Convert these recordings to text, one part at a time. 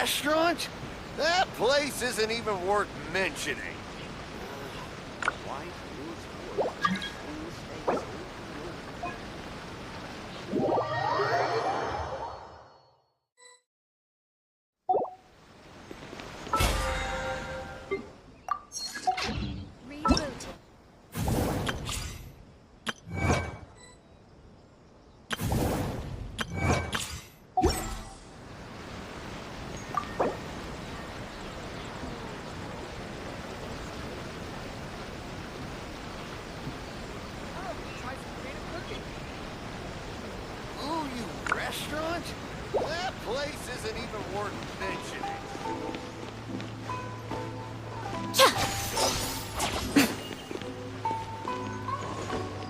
restaurant? That place isn't even worth mentioning. Restaurant? That place isn't even worth mentioning.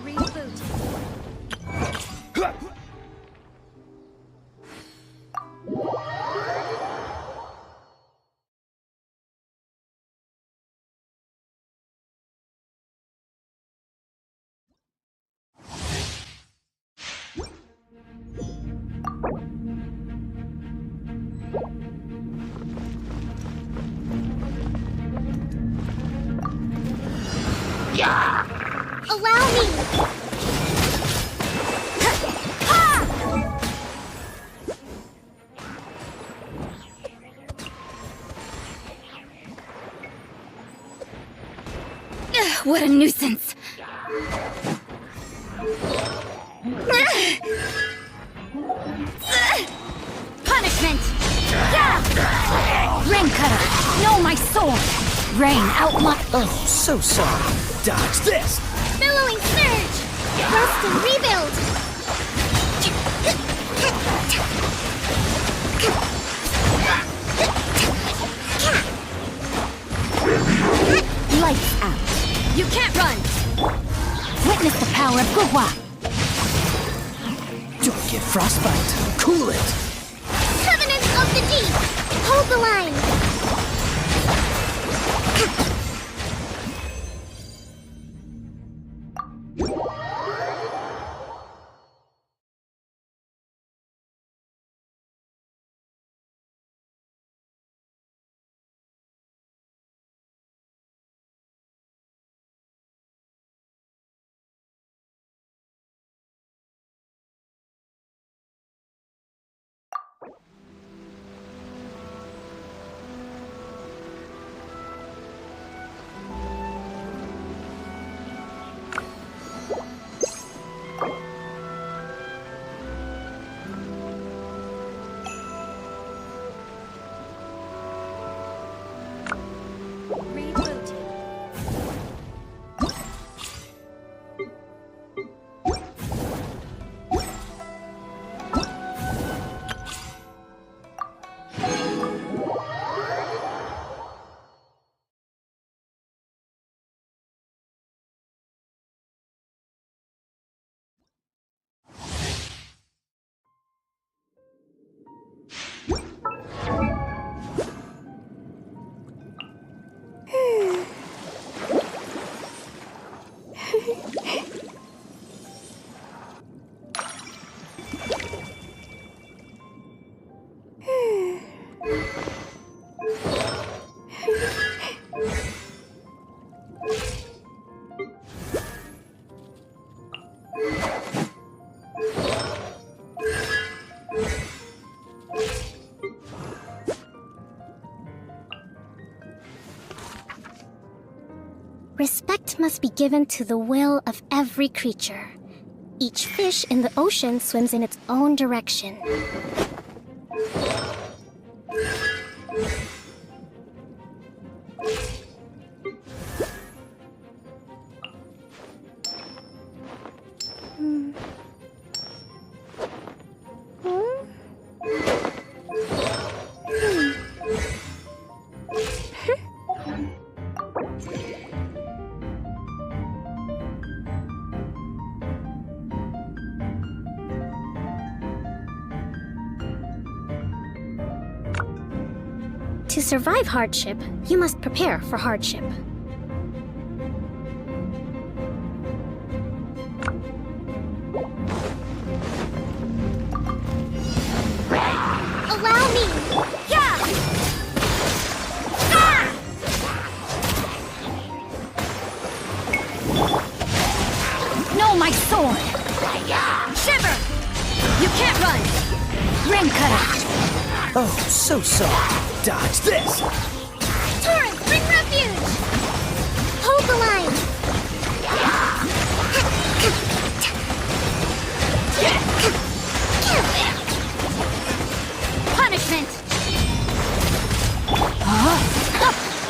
Reboot. Allow me! What a nuisance! Punishment! Rain cutter! No, my sword! Rain outline. Oh, so sorry. Dodge this! Billowing surge! Rest and rebuild! Lights out. You can't run! Witness the power of Guhua! Don't get frostbite. Cool it! Covenant of the Deep! Hold the line! Respect must be given to the will of every creature. Each fish in the ocean swims in its own direction. To survive hardship, you must prepare for hardship. Allow me! Yeah! my sword! Shiver! You can't run! Ring cutter! Oh, so soft. Dodge this! Turnip, bring refuge! Hold the line! Punishment!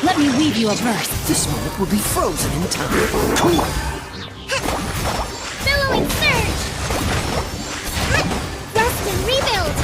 Let me weave you a verse. This moment will be frozen in time. Cool. Billowing surge! Rest and rebuild!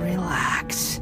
Relax.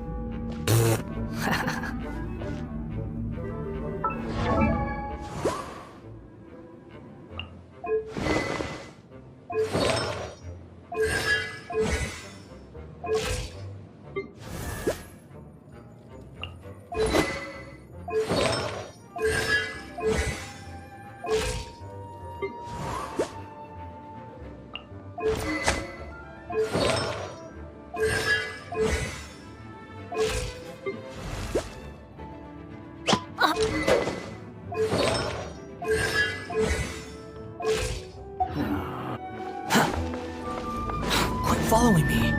Quit following me.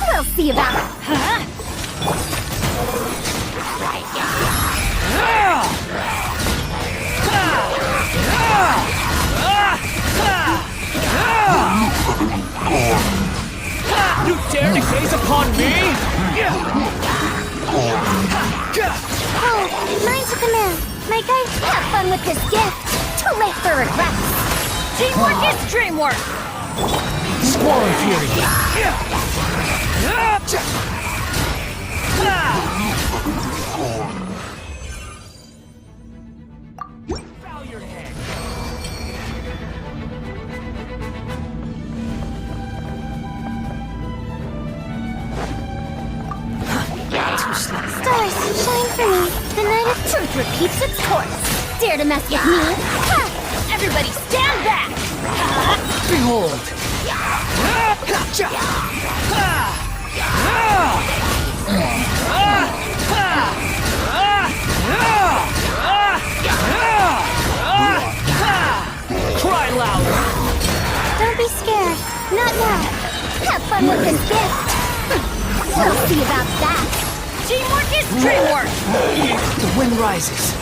We'll see about it. Huh? You dare to gaze upon me? Oh, mine's a command. My guy, Have fun with this gift. Too late for regrets. Teamwork is dreamwork. Squall Fury. Bow your head. stars, shine for me. The night of Truth repeats its course. Dare to mess with me? Ha! Everybody stand back. Behold. Cry louder. Don't be scared. Not now. Have fun with this gift. We'll see about that. Teamwork is dreamwork. The wind rises.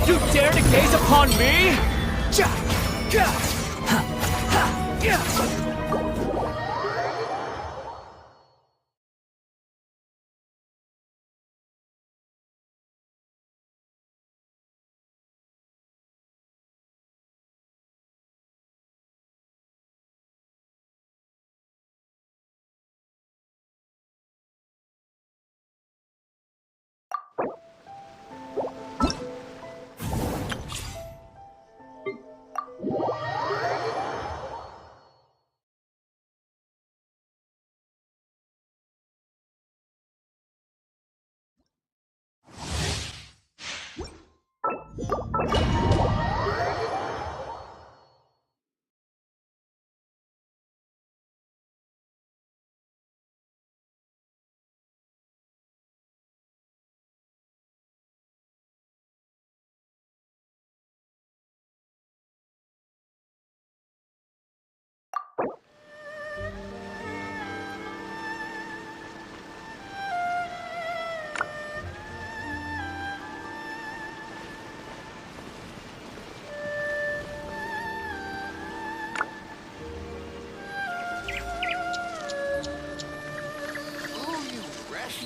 You dare to gaze upon me?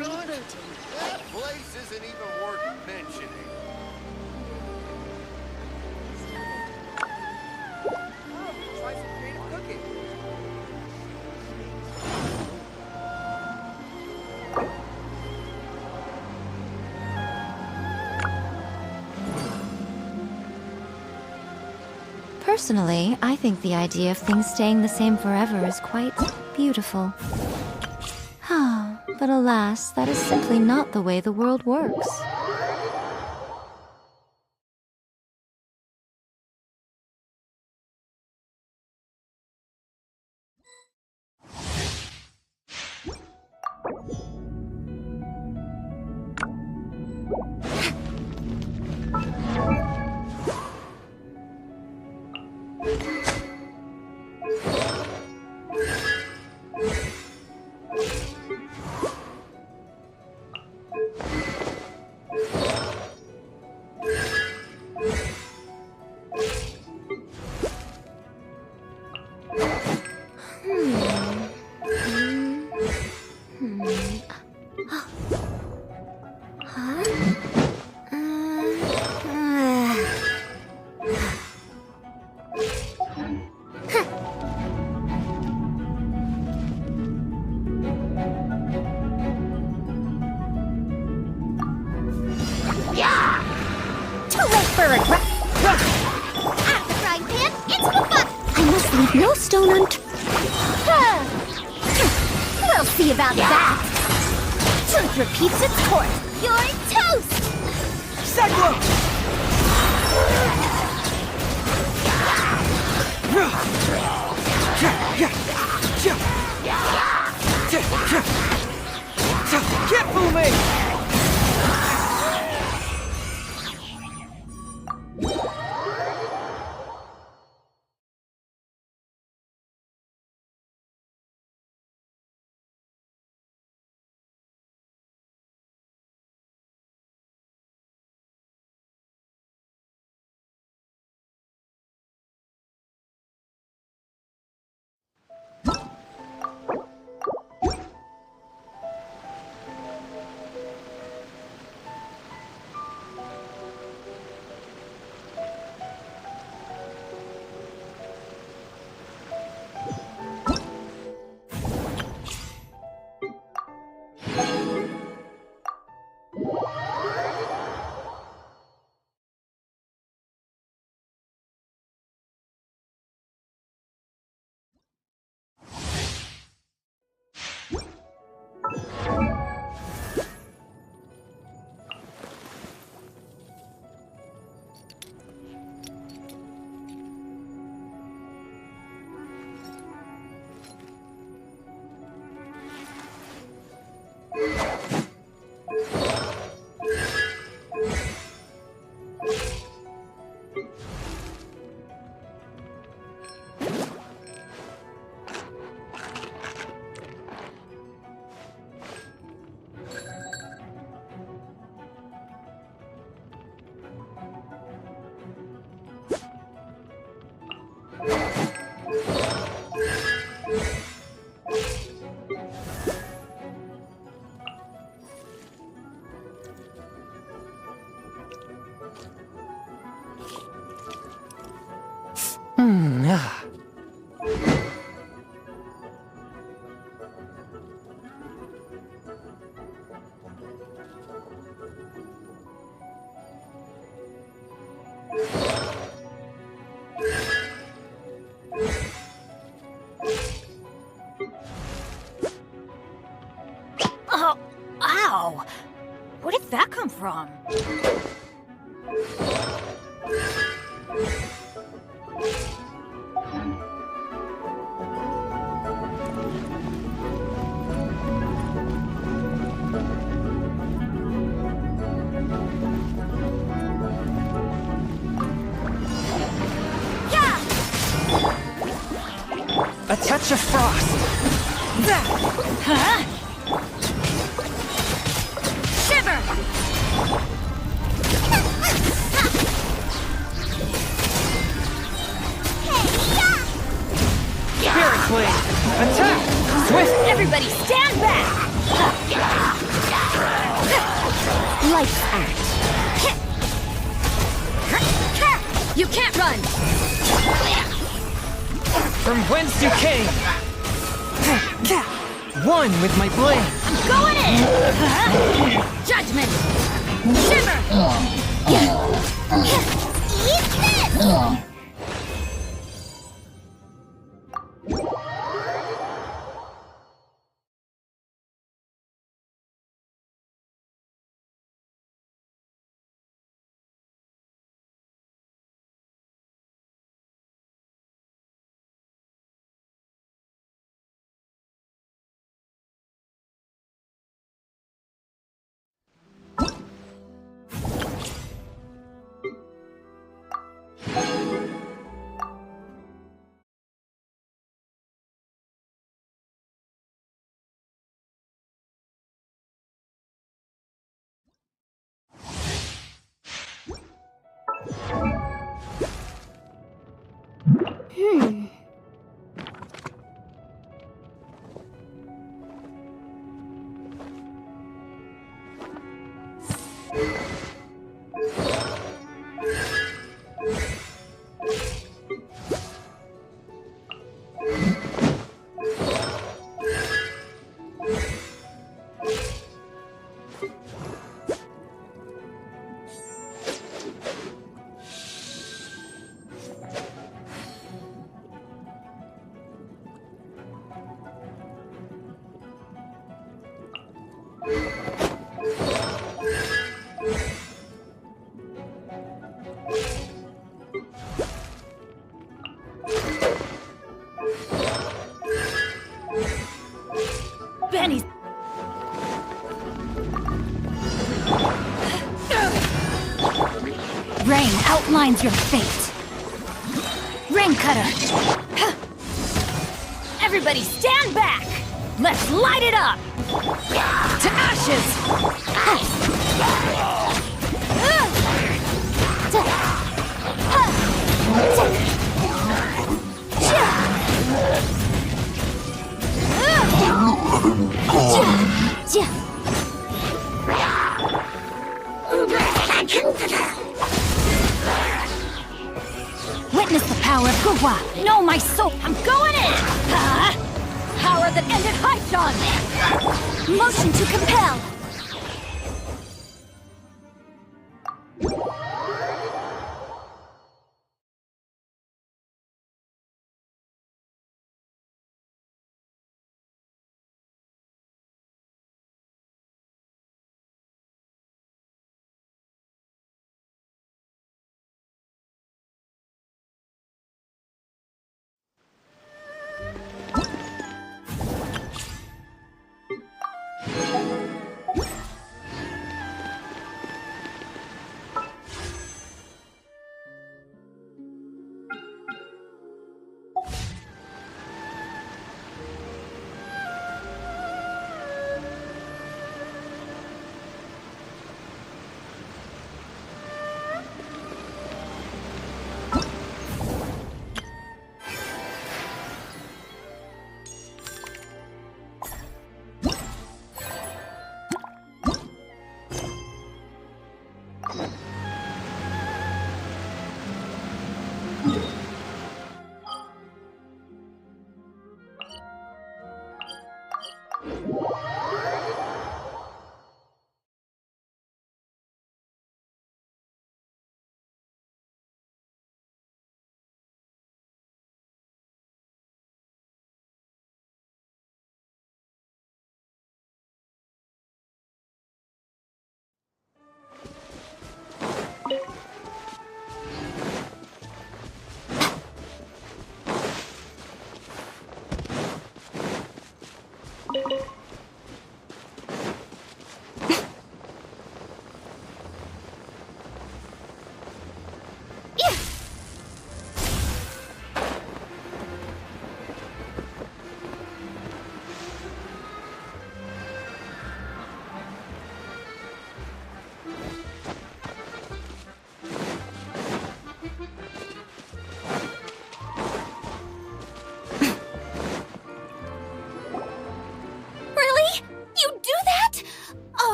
rebooting. That place isn't even worth mentioning. Try some creative cooking. Personally, I think the idea of things staying the same forever is quite beautiful. But alas, that is simply not the way the world works. No stone unturned. We'll see about that. Truth repeats its course. You're toast! Cyclone! Get moving! Oh, ow! Where did that come from? A touch of frost! Huh? Shiver! Spirit Blade! Attack! Swift! Everybody stand back! Life's Act. You can't run! From whence you came! One with my blade! Going in! Judgment! Shimmer! Eat this! Benny's... Rain outlines your fate. Rain Cutter! Everybody stand back! Let's light it up! To ashes! Witness the power of Gua. Know my soul. I'm going in. Power that ended Haishan. Motion to compel.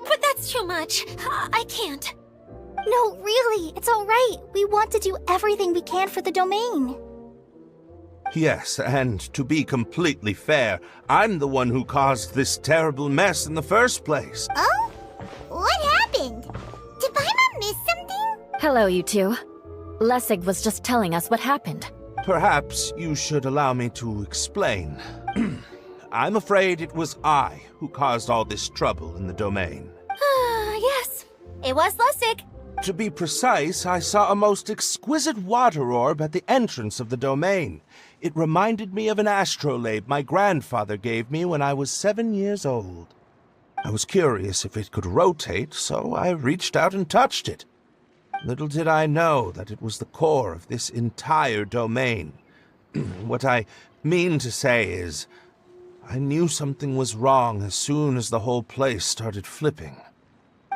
But that's That's too much. I can't. No, really, it's all right. We want to do everything we can for the domain. Yes, and to be completely fair, I'm the one who caused this terrible mess in the first place. Oh? What happened? Did Paimon miss something? Hello, you two. Lessig was just telling us what happened. Perhaps you should allow me to explain. I'm afraid it was I who caused all this trouble in the domain. Yes, it was Lessig. To be precise, I saw a most exquisite water orb at the entrance of the domain. It reminded me of an astrolabe my grandfather gave me when I was 7 years old. I was curious if it could rotate, so I reached out and touched it. Little did I know that it was the core of this entire domain. What I mean to say is, I knew something was wrong as soon as the whole place started flipping.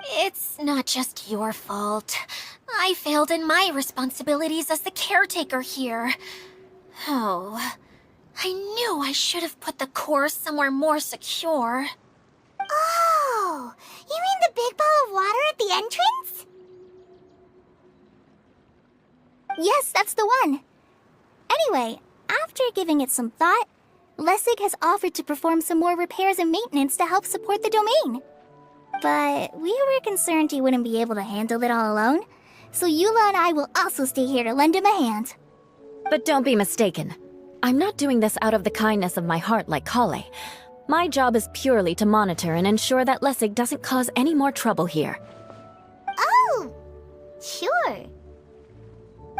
It's not just your fault. I failed in my responsibilities as the caretaker here. Oh, I knew I should have put the core somewhere more secure. Oh, you mean the big ball of water at the entrance? Yes, that's the one. Anyway, after giving it some thought, Lessig has offered to perform some more repairs and maintenance to help support the domain. But we were concerned he wouldn't be able to handle it all alone, so Eula and I will also stay here to lend him a hand. But don't be mistaken. I'm not doing this out of the kindness of my heart like Kale. My job is purely to monitor and ensure that Lessig doesn't cause any more trouble here. Oh, sure.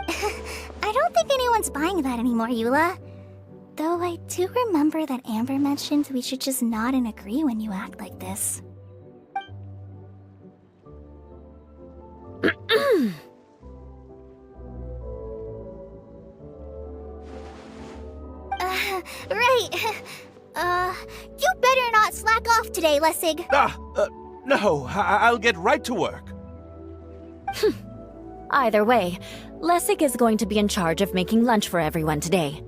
I don't think anyone's buying that anymore, Eula. Though I do remember that Amber mentioned we should just nod and agree when you act like this. Right. You better not slack off today, Lessig. No, I'll get right to work. Either way, Lessig is going to be in charge of making lunch for everyone today.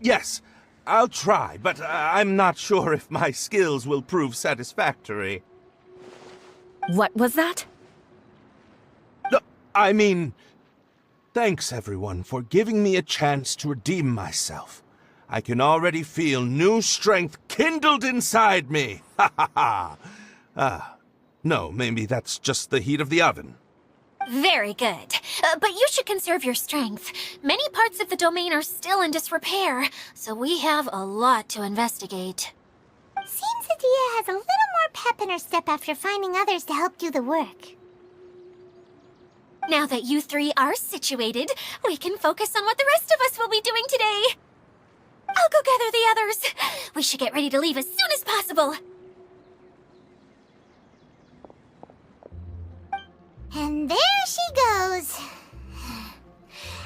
Yes, I'll try, but I'm not sure if my skills will prove satisfactory. What was that? No, I mean, thanks everyone for giving me a chance to redeem myself. I can already feel new strength kindled inside me. Ha ha ha. No, maybe that's just the heat of the oven. Very good. But you should conserve your strength. Many parts of the domain are still in disrepair, so we have a lot to investigate. Seems Adia has a little more pep in her step after finding others to help do the work. Now that you three are situated, we can focus on what the rest of us will be doing today. I'll go gather the others. We should get ready to leave as soon as possible. And there she goes.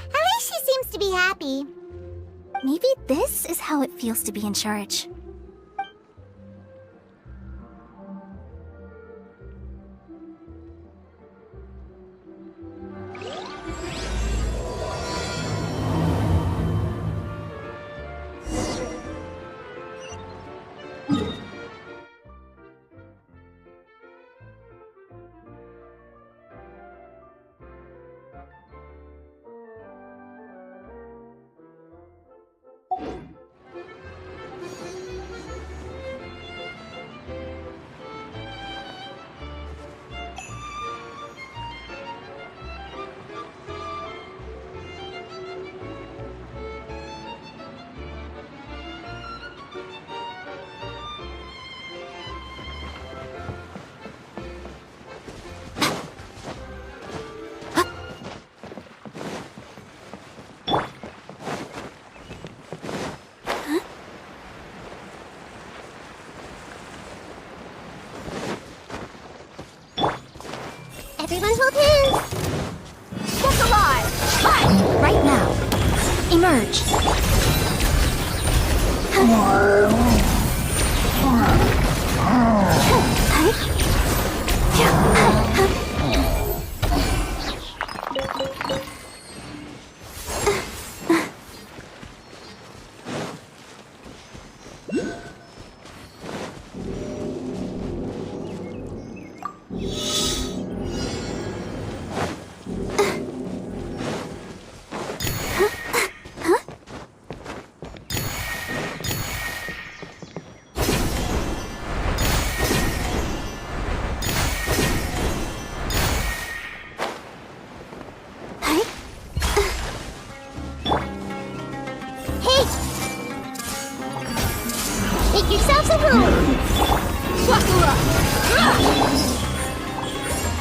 At least she seems to be happy. Maybe this is how it feels to be in charge. Everyone hold hands! Walk alive! Hi! Right now. Emerge.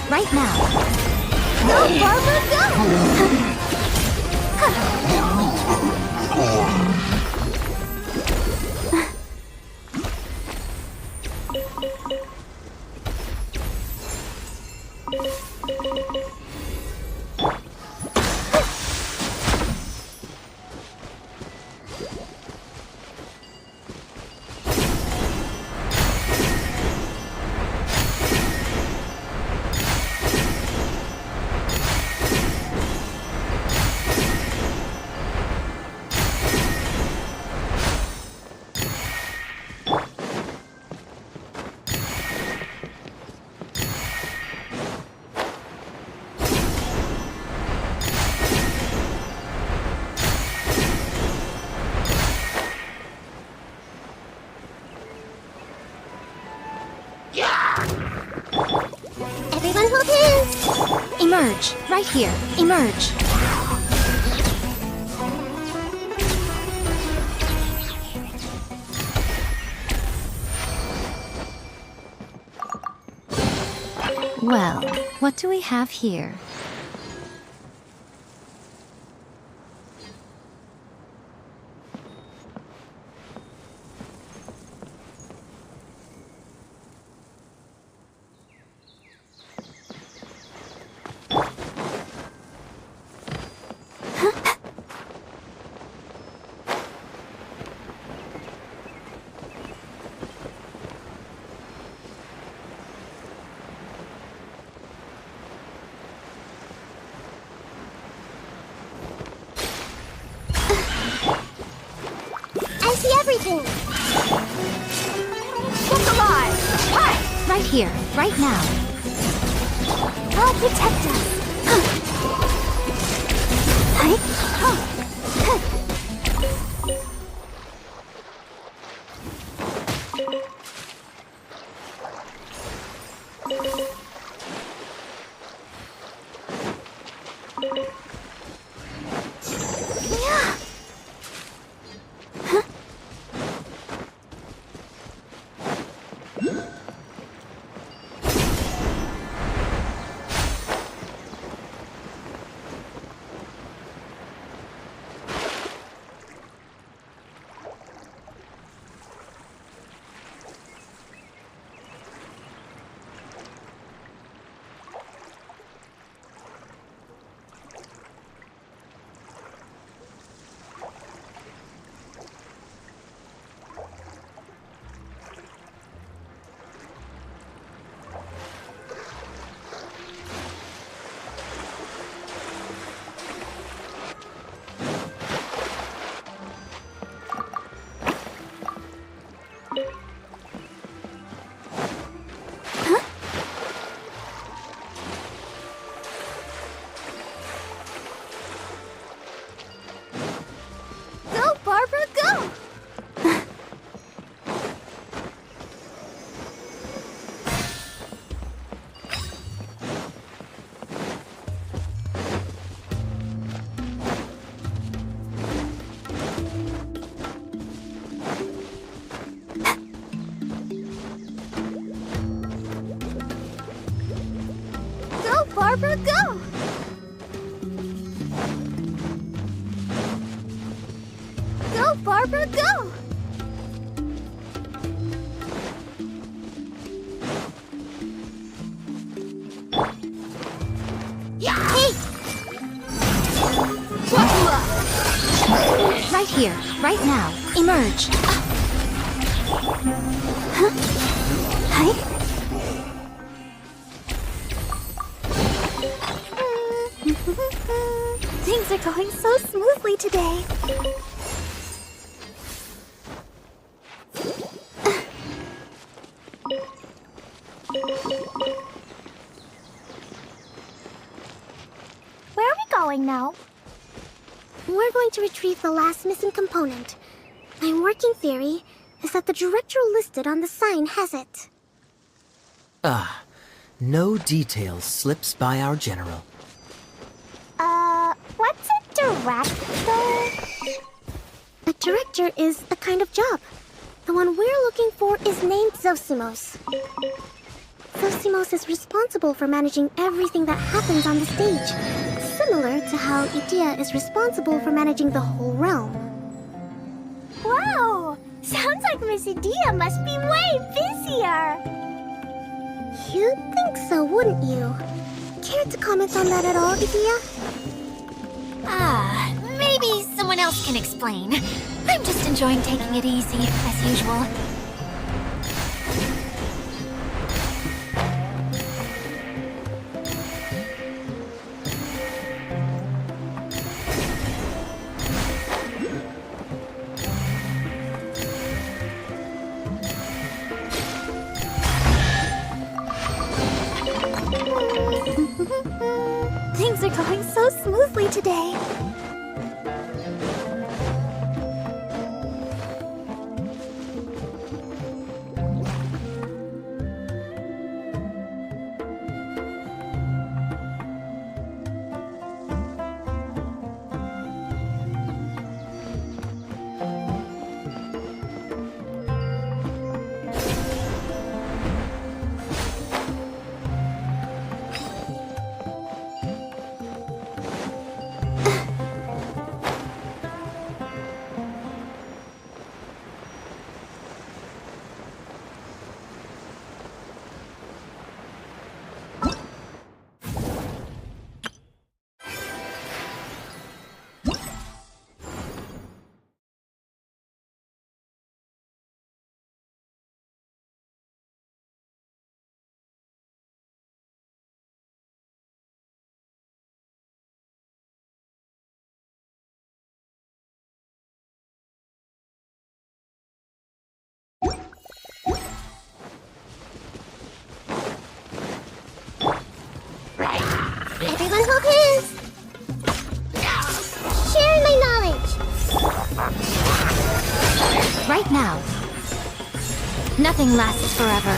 Right now. Go, Barbara, go! Everyone hold hands! Emerge. Right here. Emerge. Well, what do we have here? I see everything! Look alive! Hi! Right here. Right now. I'll protect us! Go, Barbara, go! Go, Barbara, go! Go, Barbara, go! Hey! Right here. Right now. Emerge. Hi. Things are going so smoothly today. Where are we going now? We're going to retrieve the last missing component. My working theory is that the director listed on the sign has it. No detail slips by our general. What's a director? A director is a kind of job. The one we're looking for is named Zosimos. Zosimos is responsible for managing everything that happens on the stage, similar to how Idea is responsible for managing the whole realm. Wow! Sounds like Miss Idea must be way busier! You'd think so, wouldn't you? Care to comment on that at all, Idea? Maybe someone else can explain. I'm just enjoying taking it easy, as usual. Things are going so smoothly today. Everyone hold hands! Sharing my knowledge! Right now. Nothing lasts forever.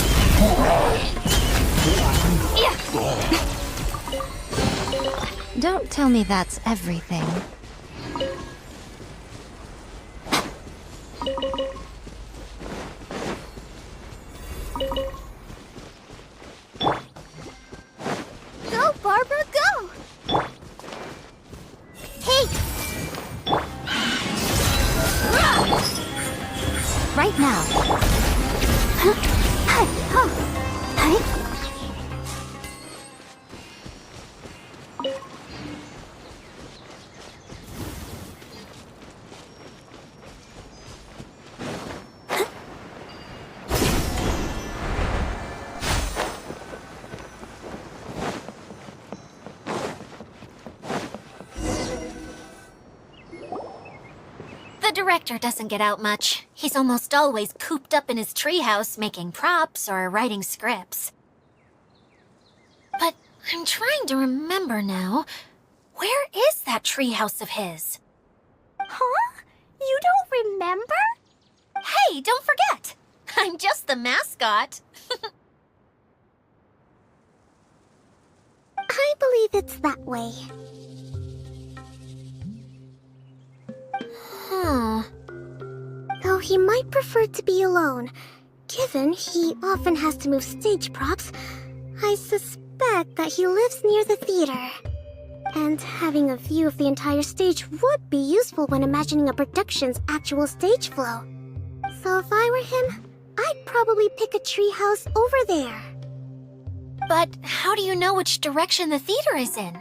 Don't tell me that's everything. Go, Barbara, go! Hey! Right now. The director doesn't get out much. He's almost always cooped up in his treehouse making props or writing scripts. But I'm trying to remember now. Where is that treehouse of his? Huh? You don't remember? Hey, don't forget! I'm just the mascot. I believe it's that way. Though he might prefer to be alone, given he often has to move stage props, I suspect that he lives near the theater. And having a view of the entire stage would be useful when imagining a production's actual stage flow. So if I were him, I'd probably pick a treehouse over there. But how do you know which direction the theater is in?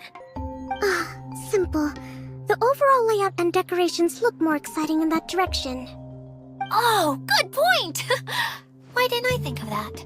Simple. The overall layout and decorations look more exciting in that direction. Oh, good point! Why didn't I think of that?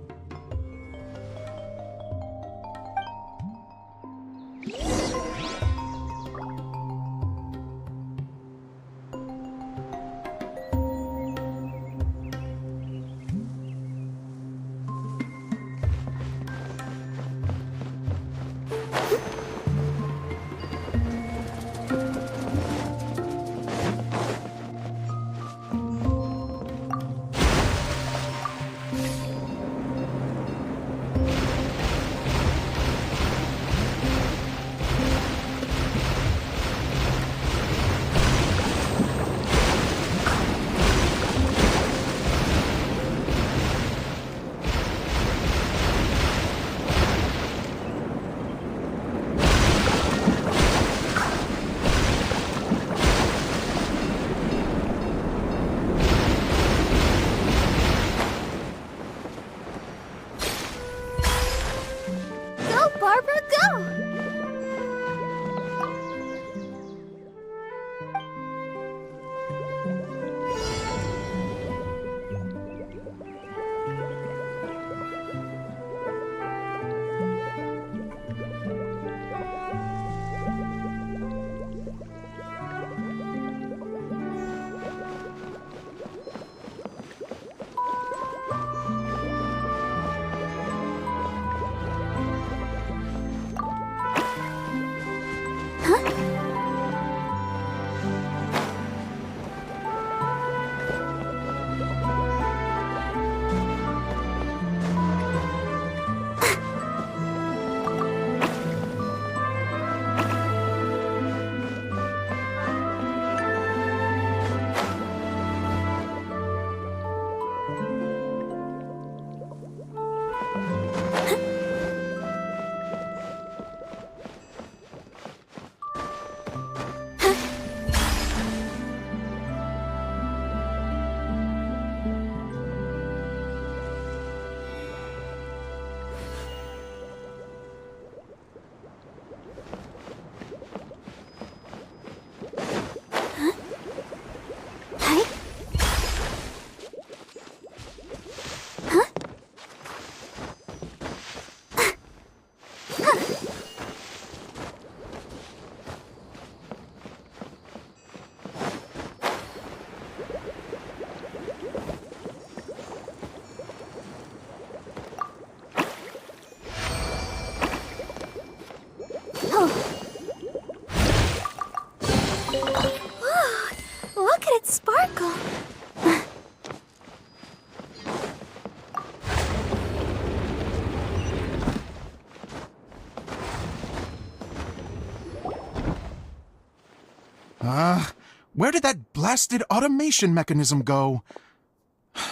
Where did that blasted automation mechanism go?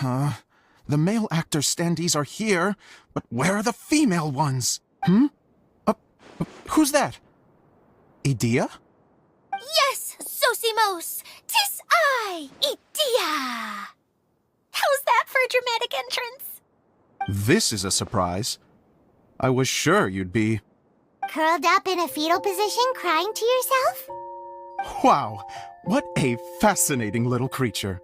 The male actor standees are here, but where are the female ones? Who's that? Idea? Yes, Sosimos! 'Tis I, Idea! How's that for a dramatic entrance? This is a surprise. I was sure you'd be... Curled up in a fetal position, crying to yourself? Wow, what a fascinating little creature.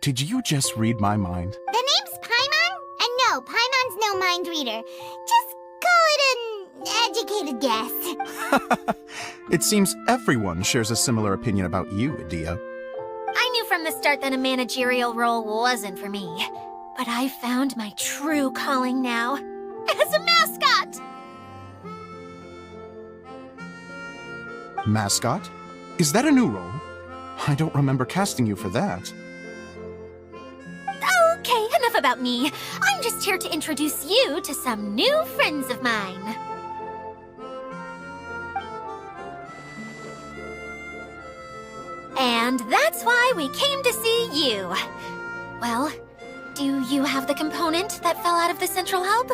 Did you just read my mind? The name's Paimon? And no, Paimon's no mind reader. Just call it an educated guess. It seems everyone shares a similar opinion about you, Idea. I knew from the start that a managerial role wasn't for me. But I found my true calling now. As a mascot! Mascot? Is that a new role? I don't remember casting you for that. Okay, enough about me. I'm just here to introduce you to some new friends of mine. And that's why we came to see you. Well, do you have the component that fell out of the central hub?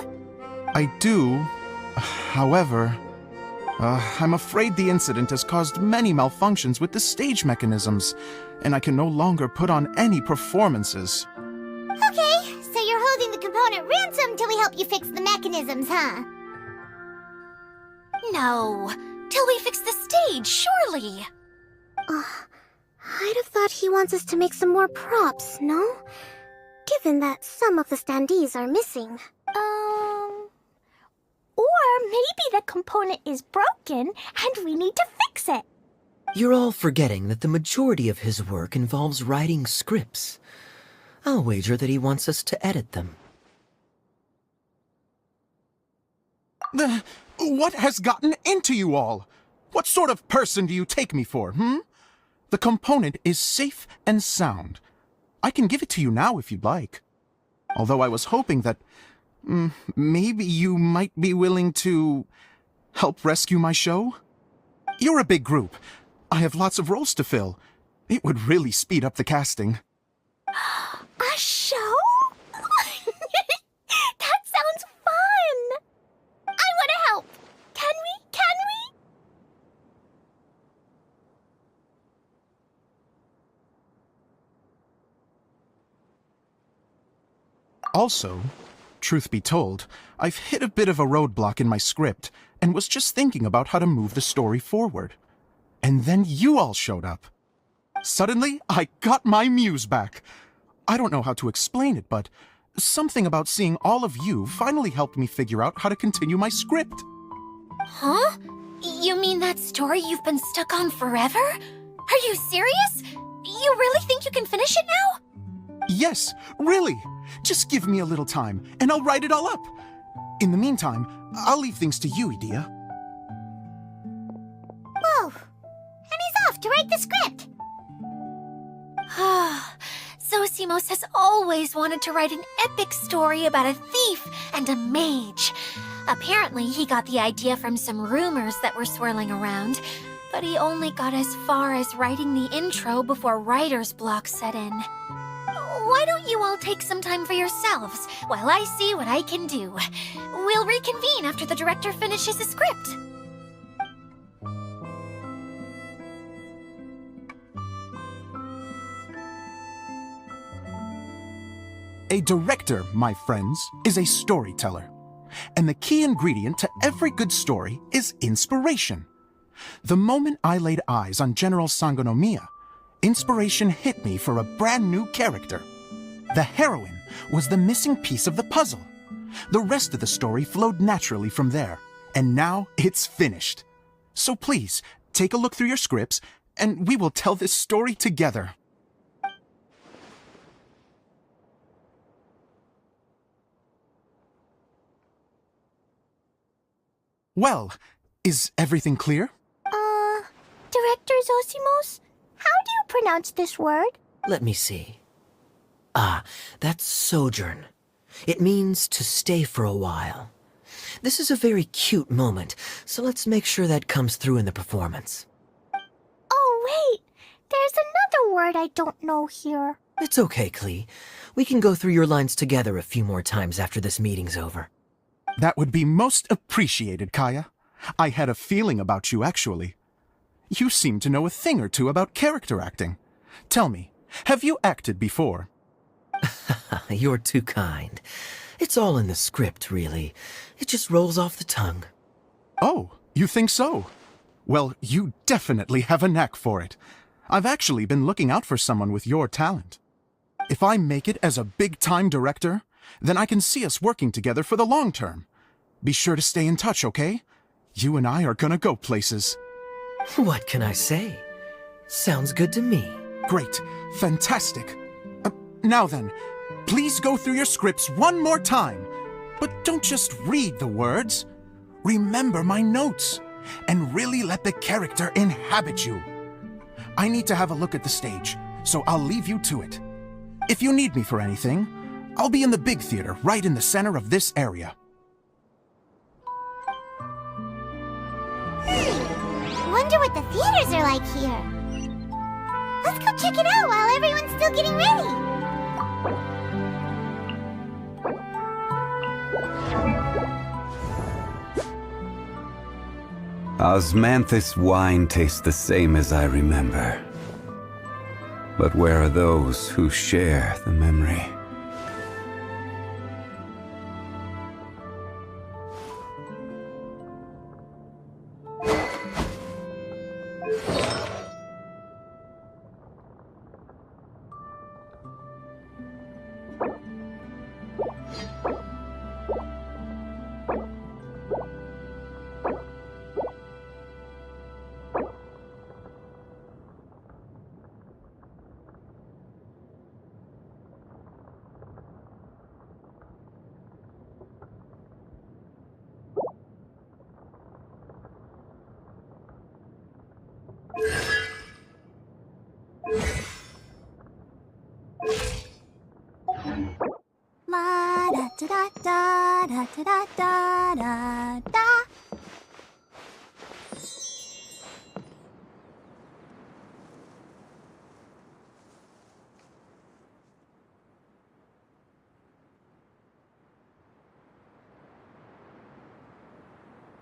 I do. However, I'm afraid the incident has caused many malfunctions with the stage mechanisms, and I can no longer put on any performances. Okay, so you're holding the component ransom till we help you fix the mechanisms, huh? No, till we fix the stage, surely. I'd have thought he wants us to make some more props, no? Given that some of the standees are missing. Or maybe the component is broken and we need to fix it. You're all forgetting that the majority of his work involves writing scripts. I'll wager that he wants us to edit them. What has gotten into you all? What sort of person do you take me for, The component is safe and sound. I can give it to you now if you'd like. Although I was hoping that maybe you might be willing to help rescue my show? You're a big group. I have lots of roles to fill. It would really speed up the casting. A show? That sounds fun! I want to help! Can we? Also, truth be told, I've hit a bit of a roadblock in my script and was just thinking about how to move the story forward. And then you all showed up. Suddenly, I got my muse back. I don't know how to explain it, but something about seeing all of you finally helped me figure out how to continue my script. Huh? You mean that story you've been stuck on forever? Are you serious? You really think you can finish it now? Yes, really. Just give me a little time, and I'll write it all up. In the meantime, I'll leave things to you, Idea. Whoa! And he's off to write the script! Zosimos has always wanted to write an epic story about a thief and a mage. Apparently, he got the idea from some rumors that were swirling around, but he only got as far as writing the intro before writer's block set in. Why don't you all take some time for yourselves while I see what I can do? We'll reconvene after the director finishes the script. A director, my friends, is a storyteller. And the key ingredient to every good story is inspiration. The moment I laid eyes on General Sangonomiya, inspiration hit me for a brand new character. The heroine was the missing piece of the puzzle. The rest of the story flowed naturally from there, and now it's finished. So please, take a look through your scripts, and we will tell this story together. Well, is everything clear? Director Zosimos, how do you pronounce this word? Let me see. That's sojourn. It means to stay for a while. This is a very cute moment, so let's make sure that comes through in the performance. Oh, wait! a word I don't know here. It's okay, Klee. We can go through your lines together a few more times after this meeting's over. That would be most appreciated, Kaya. I had a feeling about you, actually. You seem to know a thing or two about character acting. Tell me, have you acted before? You're too kind. It's all in the script, really. It just rolls off the tongue. Oh, you think so? Well, you definitely have a knack for it. I've actually been looking out for someone with your talent. If I make it as a big-time director, then I can see us working together for the long term. Be sure to stay in touch, okay? You and I are gonna go places. What can I say? Sounds good to me. Great. Fantastic. Now then, please go through your scripts one more time. But don't just read the words. Remember my notes, and really let the character inhabit you. I need to have a look at the stage, so I'll leave you to it. If you need me for anything, I'll be in the big theater right in the center of this area. Wonder what the theaters are like here. Let's go check it out while everyone's still getting ready. Osmanthus wine tastes the same as I remember. But where are those who share the memory? La da da da da da da da da.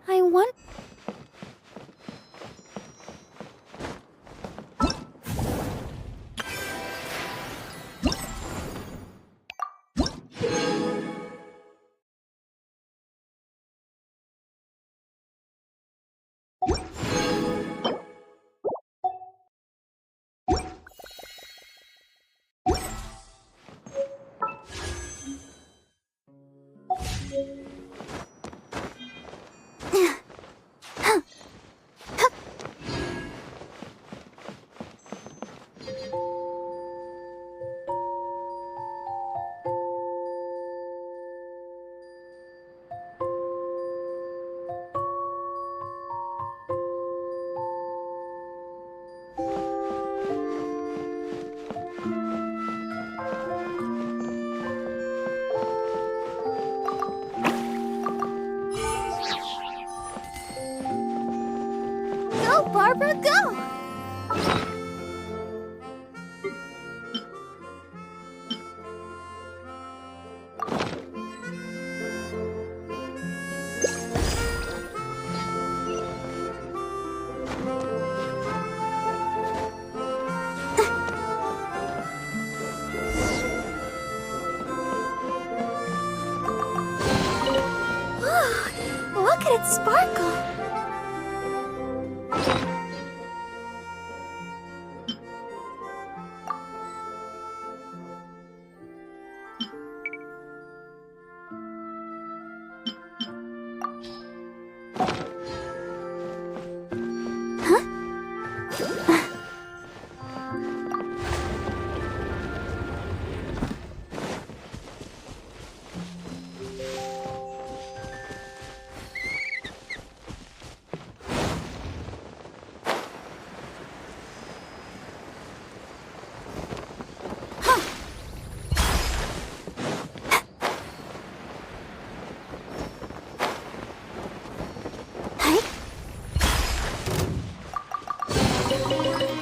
I want. Go, Barbara, go! Look at it sparkle!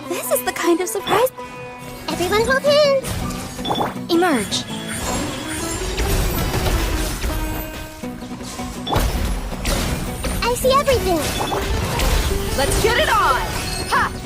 This is the kind of surprise. Everyone hold hands! Emerge. I see everything! Let's get it on! Ha!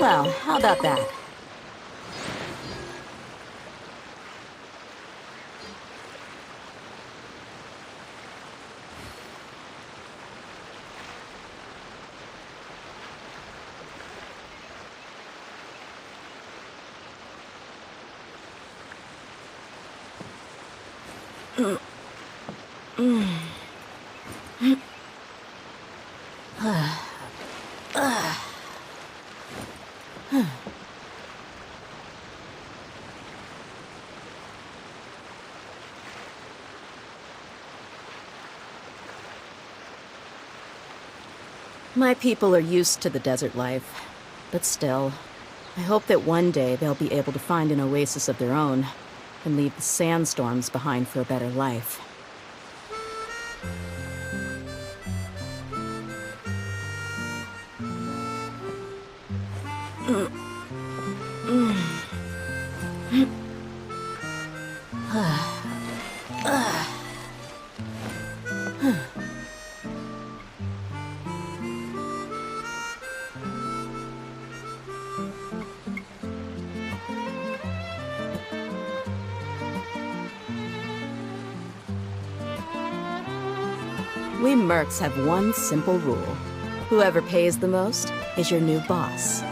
Well, how about that? My people are used to the desert life, but still, I hope that one day they'll be able to find an oasis of their own and leave the sandstorms behind for a better life. We mercs have one simple rule. Whoever pays the most is your new boss.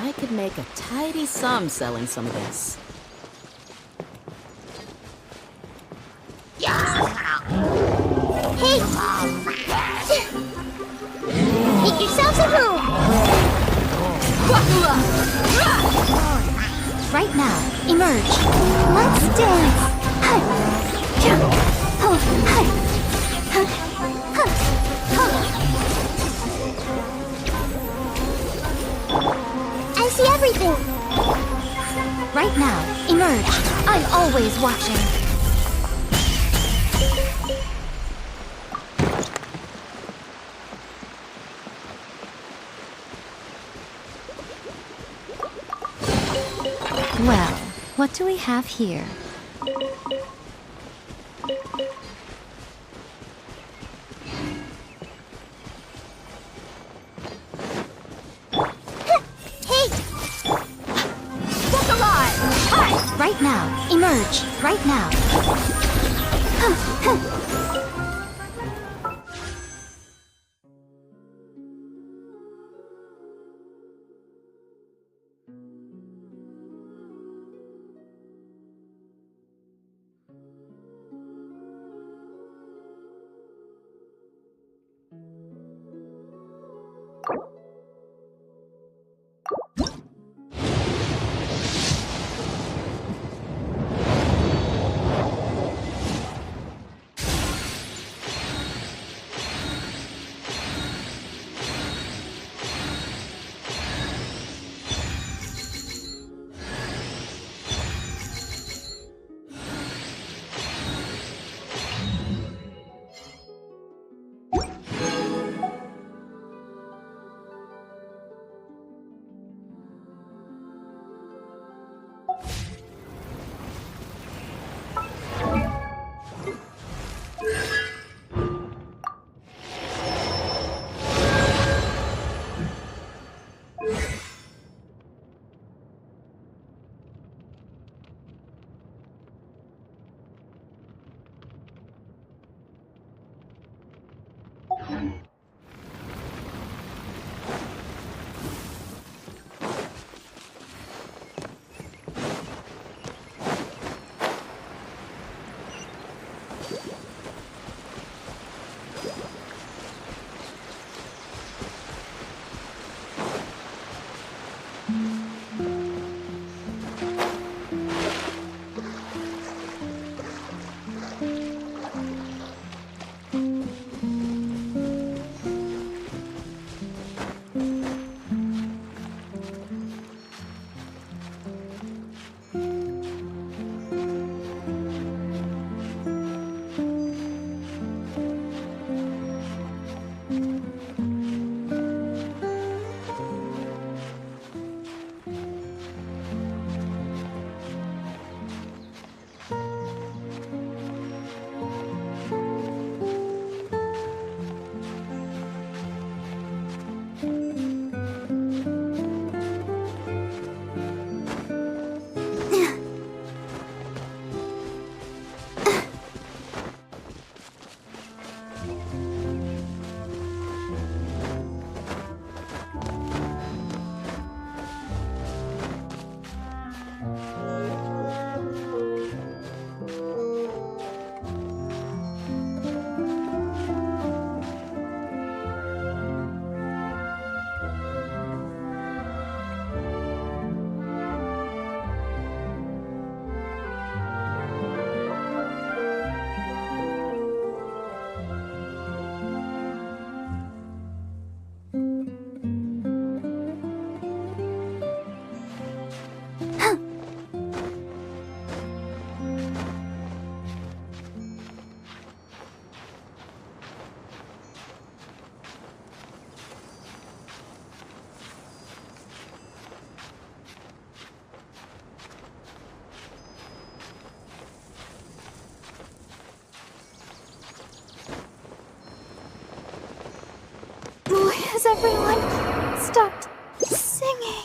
I could make a tidy sum selling some of this. Hey! Make yourselves a room! Right now, emerge. Let's dance. I see everything! Right now, emerge. I'm always watching. Well, what do we have here? Right now, emerge. Right now. Has everyone stopped singing?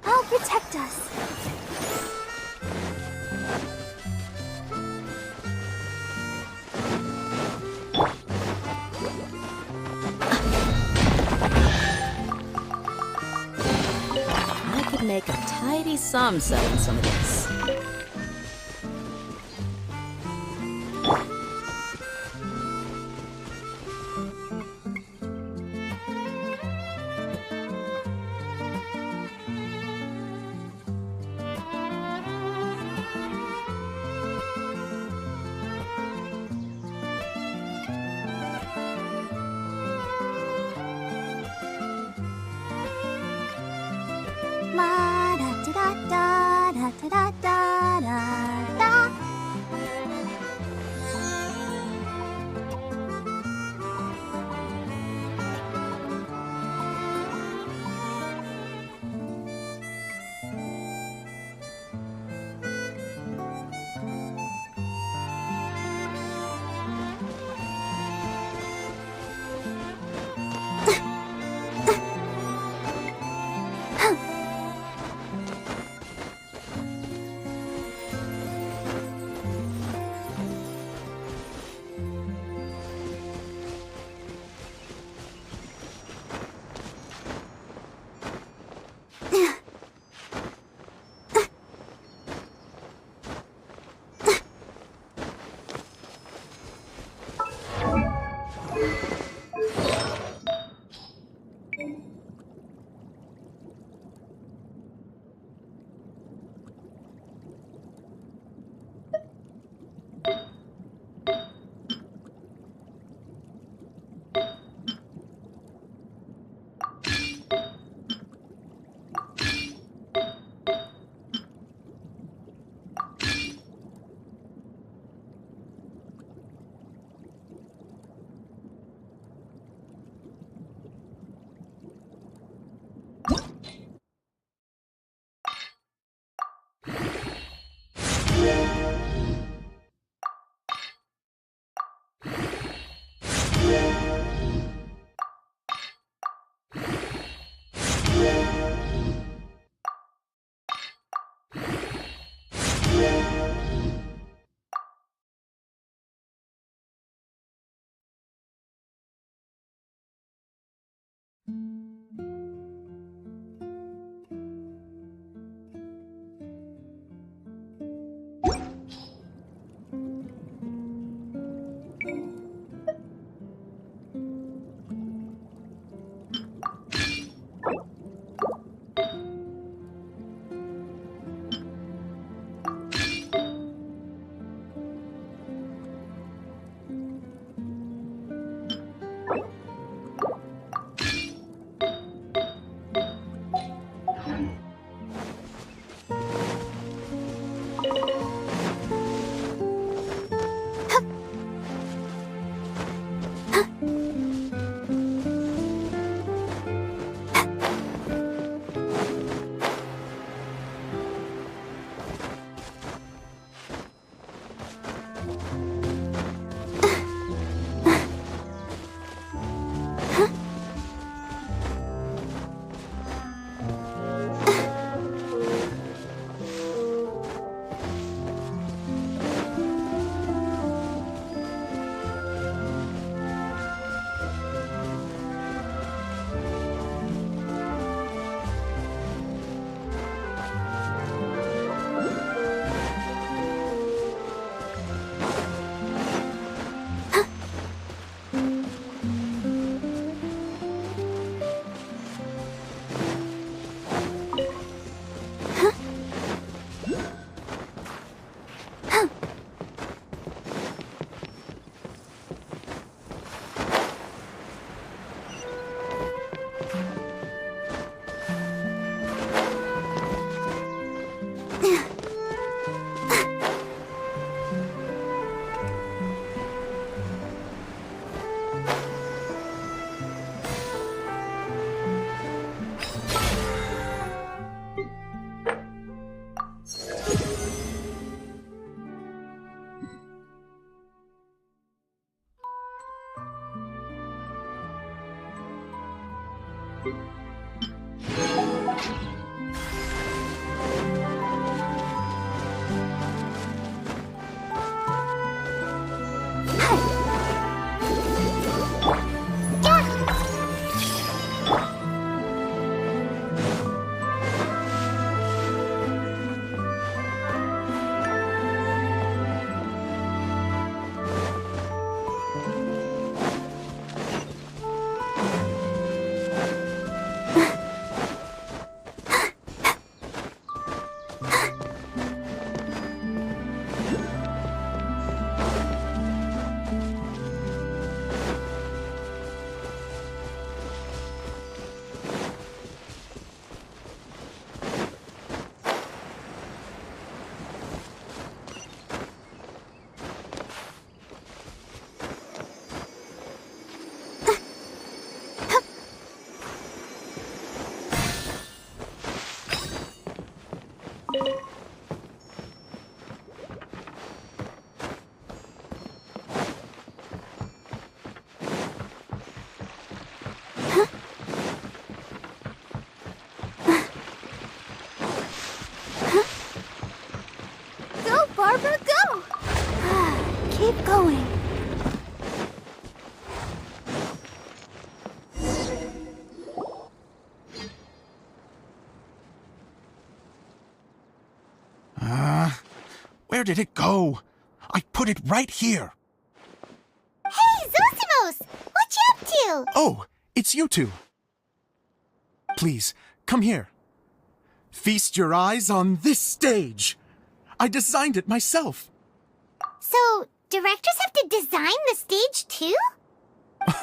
I'll protect us. I could make a tidy sum selling some of this. La da da da da da da da da da. Barbara, go! Keep going. Where did it go? I put it right here. Hey, Zosimos! What you up to? Oh, it's you two. Please, come here. Feast your eyes on this stage. I designed it myself. So, directors have to design the stage too?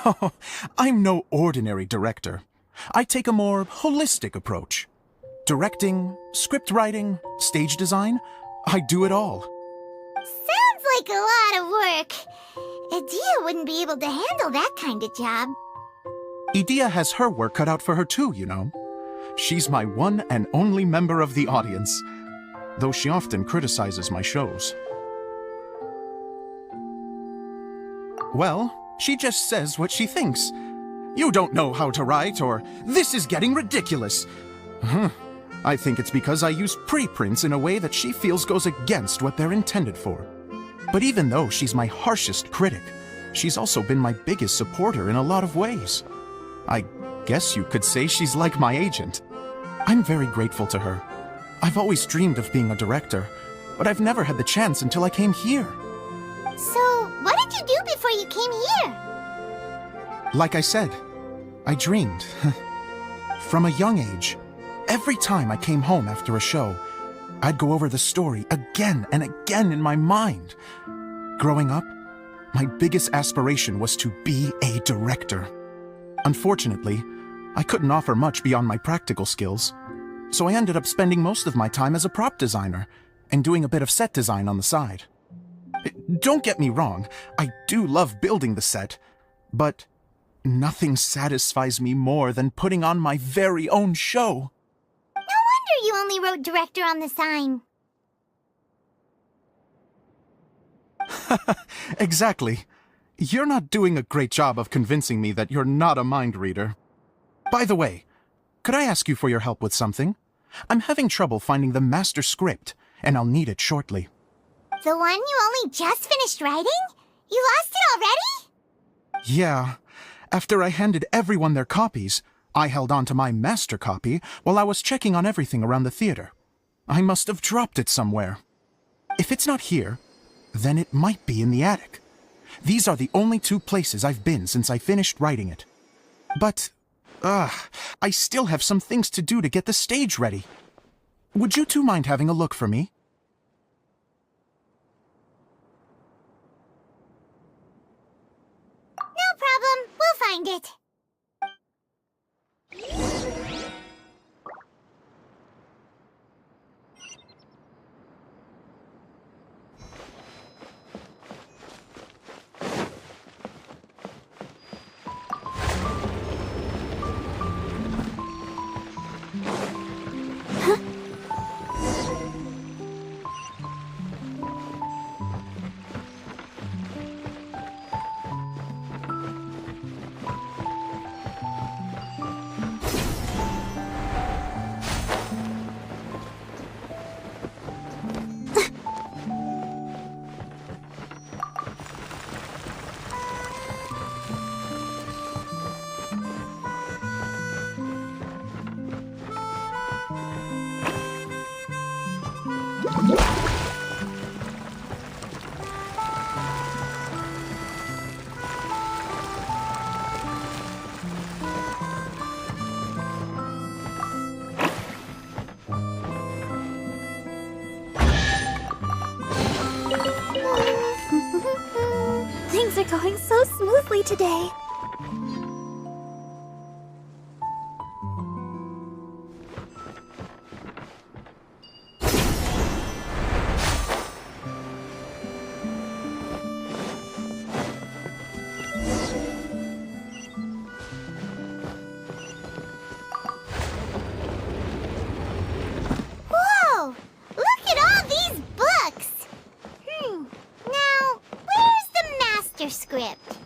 Oh, I'm no ordinary director. I take a more holistic approach. Directing, script writing, stage design, I do it all. Sounds like a lot of work. Edea wouldn't be able to handle that kind of job. Edea has her work cut out for her too, you know. She's my one and only member of the audience, though she often criticizes my shows. Well, she just says what she thinks. You don't know how to write, or this is getting ridiculous. I think it's because I use preprints in a way that she feels goes against what they're intended for. But even though she's my harshest critic, she's also been my biggest supporter in a lot of ways. I guess you could say she's like my agent. I'm very grateful to her. I've always dreamed of being a director, but I've never had the chance until I came here. So, what did you do before you came here? Like I said, I dreamed. From a young age, every time I came home after a show, I'd go over the story again and again in my mind. Growing up, my biggest aspiration was to be a director. Unfortunately, I couldn't offer much beyond my practical skills, so I ended up spending most of my time as a prop designer and doing a bit of set design on the side. Don't get me wrong, I do love building the set, but nothing satisfies me more than putting on my very own show. No wonder you only wrote director on the sign. Exactly. You're not doing a great job of convincing me that you're not a mind reader. By the way, could I ask you for your help with something? I'm having trouble finding the master script, and I'll need it shortly. The one you only just finished writing? You lost it already? Yeah. After I handed everyone their copies, I held on to my master copy while I was checking on everything around the theater. I must have dropped it somewhere. If it's not here, then it might be in the attic. These are the only two places I've been since I finished writing it. But, I still have some things to do to get the stage ready. Would you two mind having a look for me? No problem. We'll find it. Things are going so smoothly today. Whoa! Look at all these books! Now, where's the master script?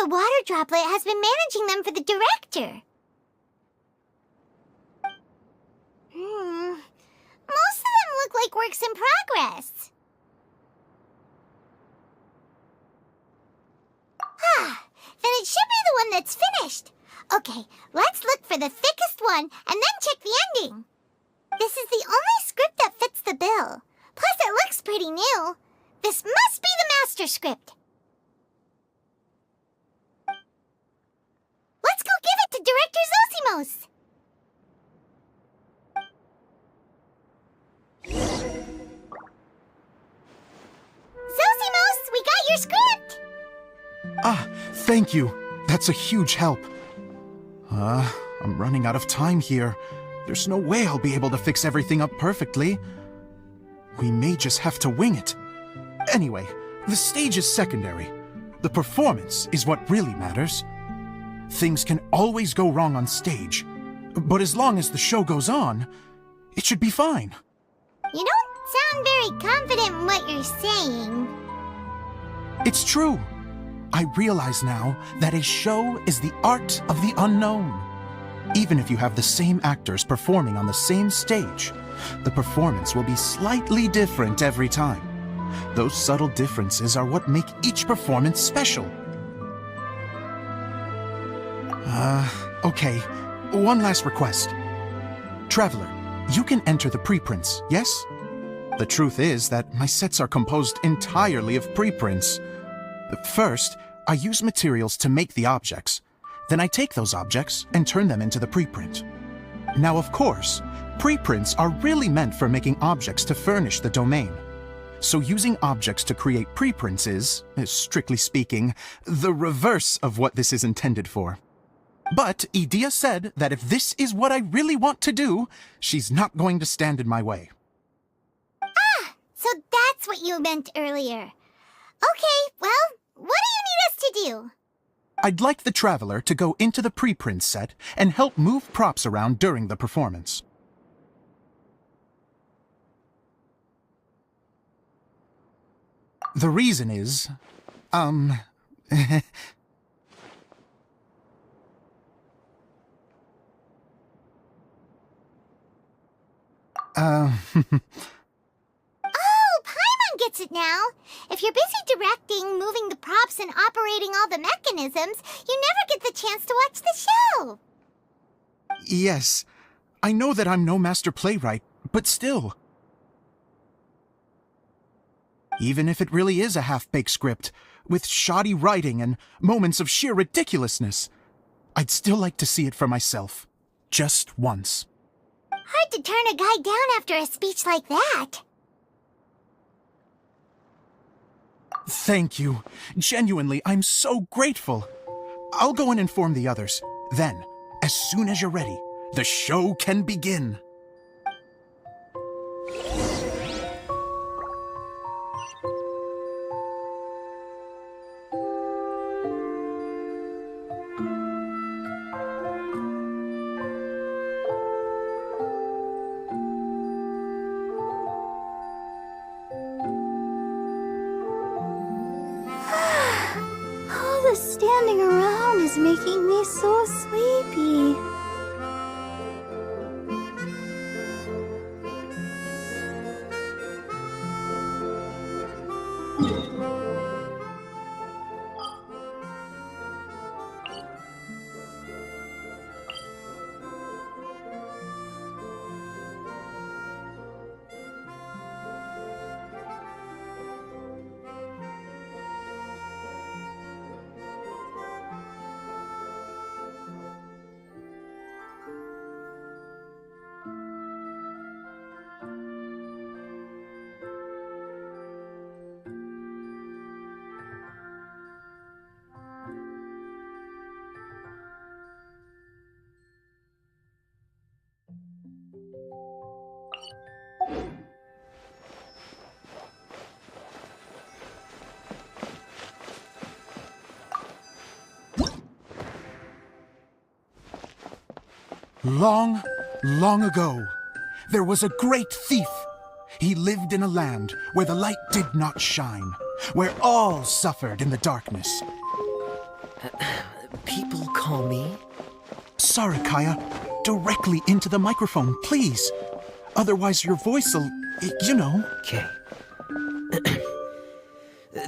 the water droplet has been managing them for the director. Most of them look like works in progress. Then it should be the one that's finished. Okay, let's look for the thickest one and then check the ending. This is the only script that fits the bill. Plus, it looks pretty new. This must be the master script. Let's go give it to Director Zosimos. Zosimos, we got your script! Ah, thank you. That's a huge help. I'm running out of time here. There's no way I'll be able to fix everything up perfectly. We may just have to wing it. Anyway, the stage is secondary. The performance is what really matters. Things can always go wrong on stage, but as long as the show goes on, it should be fine. You don't sound very confident in what you're saying. It's true. I realize now that a show is the art of the unknown. Even if you have the same actors performing on the same stage, the performance will be slightly different every time. Those subtle differences are what make each performance special. Okay. One last request. Traveler, you can enter the preprints, yes? The truth is that my sets are composed entirely of preprints. First, I use materials to make the objects. Then I take those objects and turn them into the preprint. Now, of course, preprints are really meant for making objects to furnish the domain. So using objects to create preprints is, strictly speaking, the reverse of what this is intended for. But Edea said that if this is what I really want to do, she's not going to stand in my way. So that's what you meant earlier. Okay, well, what do you need us to do? I'd like the Traveler to go into the preprint set and help move props around during the performance. The reason is, Oh, Paimon gets it now. If you're busy directing, moving the props, and operating all the mechanisms, you never get the chance to watch the show. Yes, I know that I'm no master playwright, but still. Even if it really is a half-baked script, with shoddy writing and moments of sheer ridiculousness, I'd still like to see it for myself. Just once. Hard to turn a guy down after a speech like that. Thank you. Genuinely, I'm so grateful. I'll go and inform the others. Then, as soon as you're ready, the show can begin. All the standing around is making me so sleepy. Long, long ago, there was a great thief. He lived in a land where the light did not shine, where all suffered in the darkness. People call me... Sorry, Kaya. Directly into the microphone, please. Otherwise your voice'll... you know. Okay.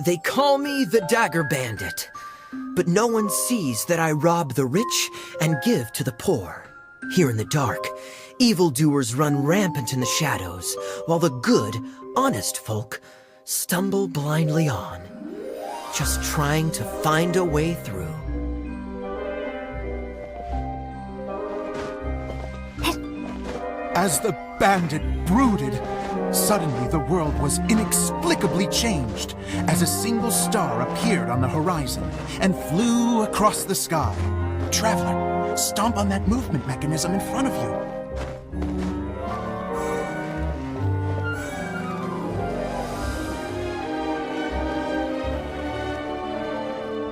They call me the Dagger Bandit, but no one sees that I rob the rich and give to the poor. Here in the dark, evildoers run rampant in the shadows, while the good, honest folk stumble blindly on, just trying to find a way through. As the bandit brooded, suddenly the world was inexplicably changed as a single star appeared on the horizon and flew across the sky. Traveler, stomp on that movement mechanism in front of you.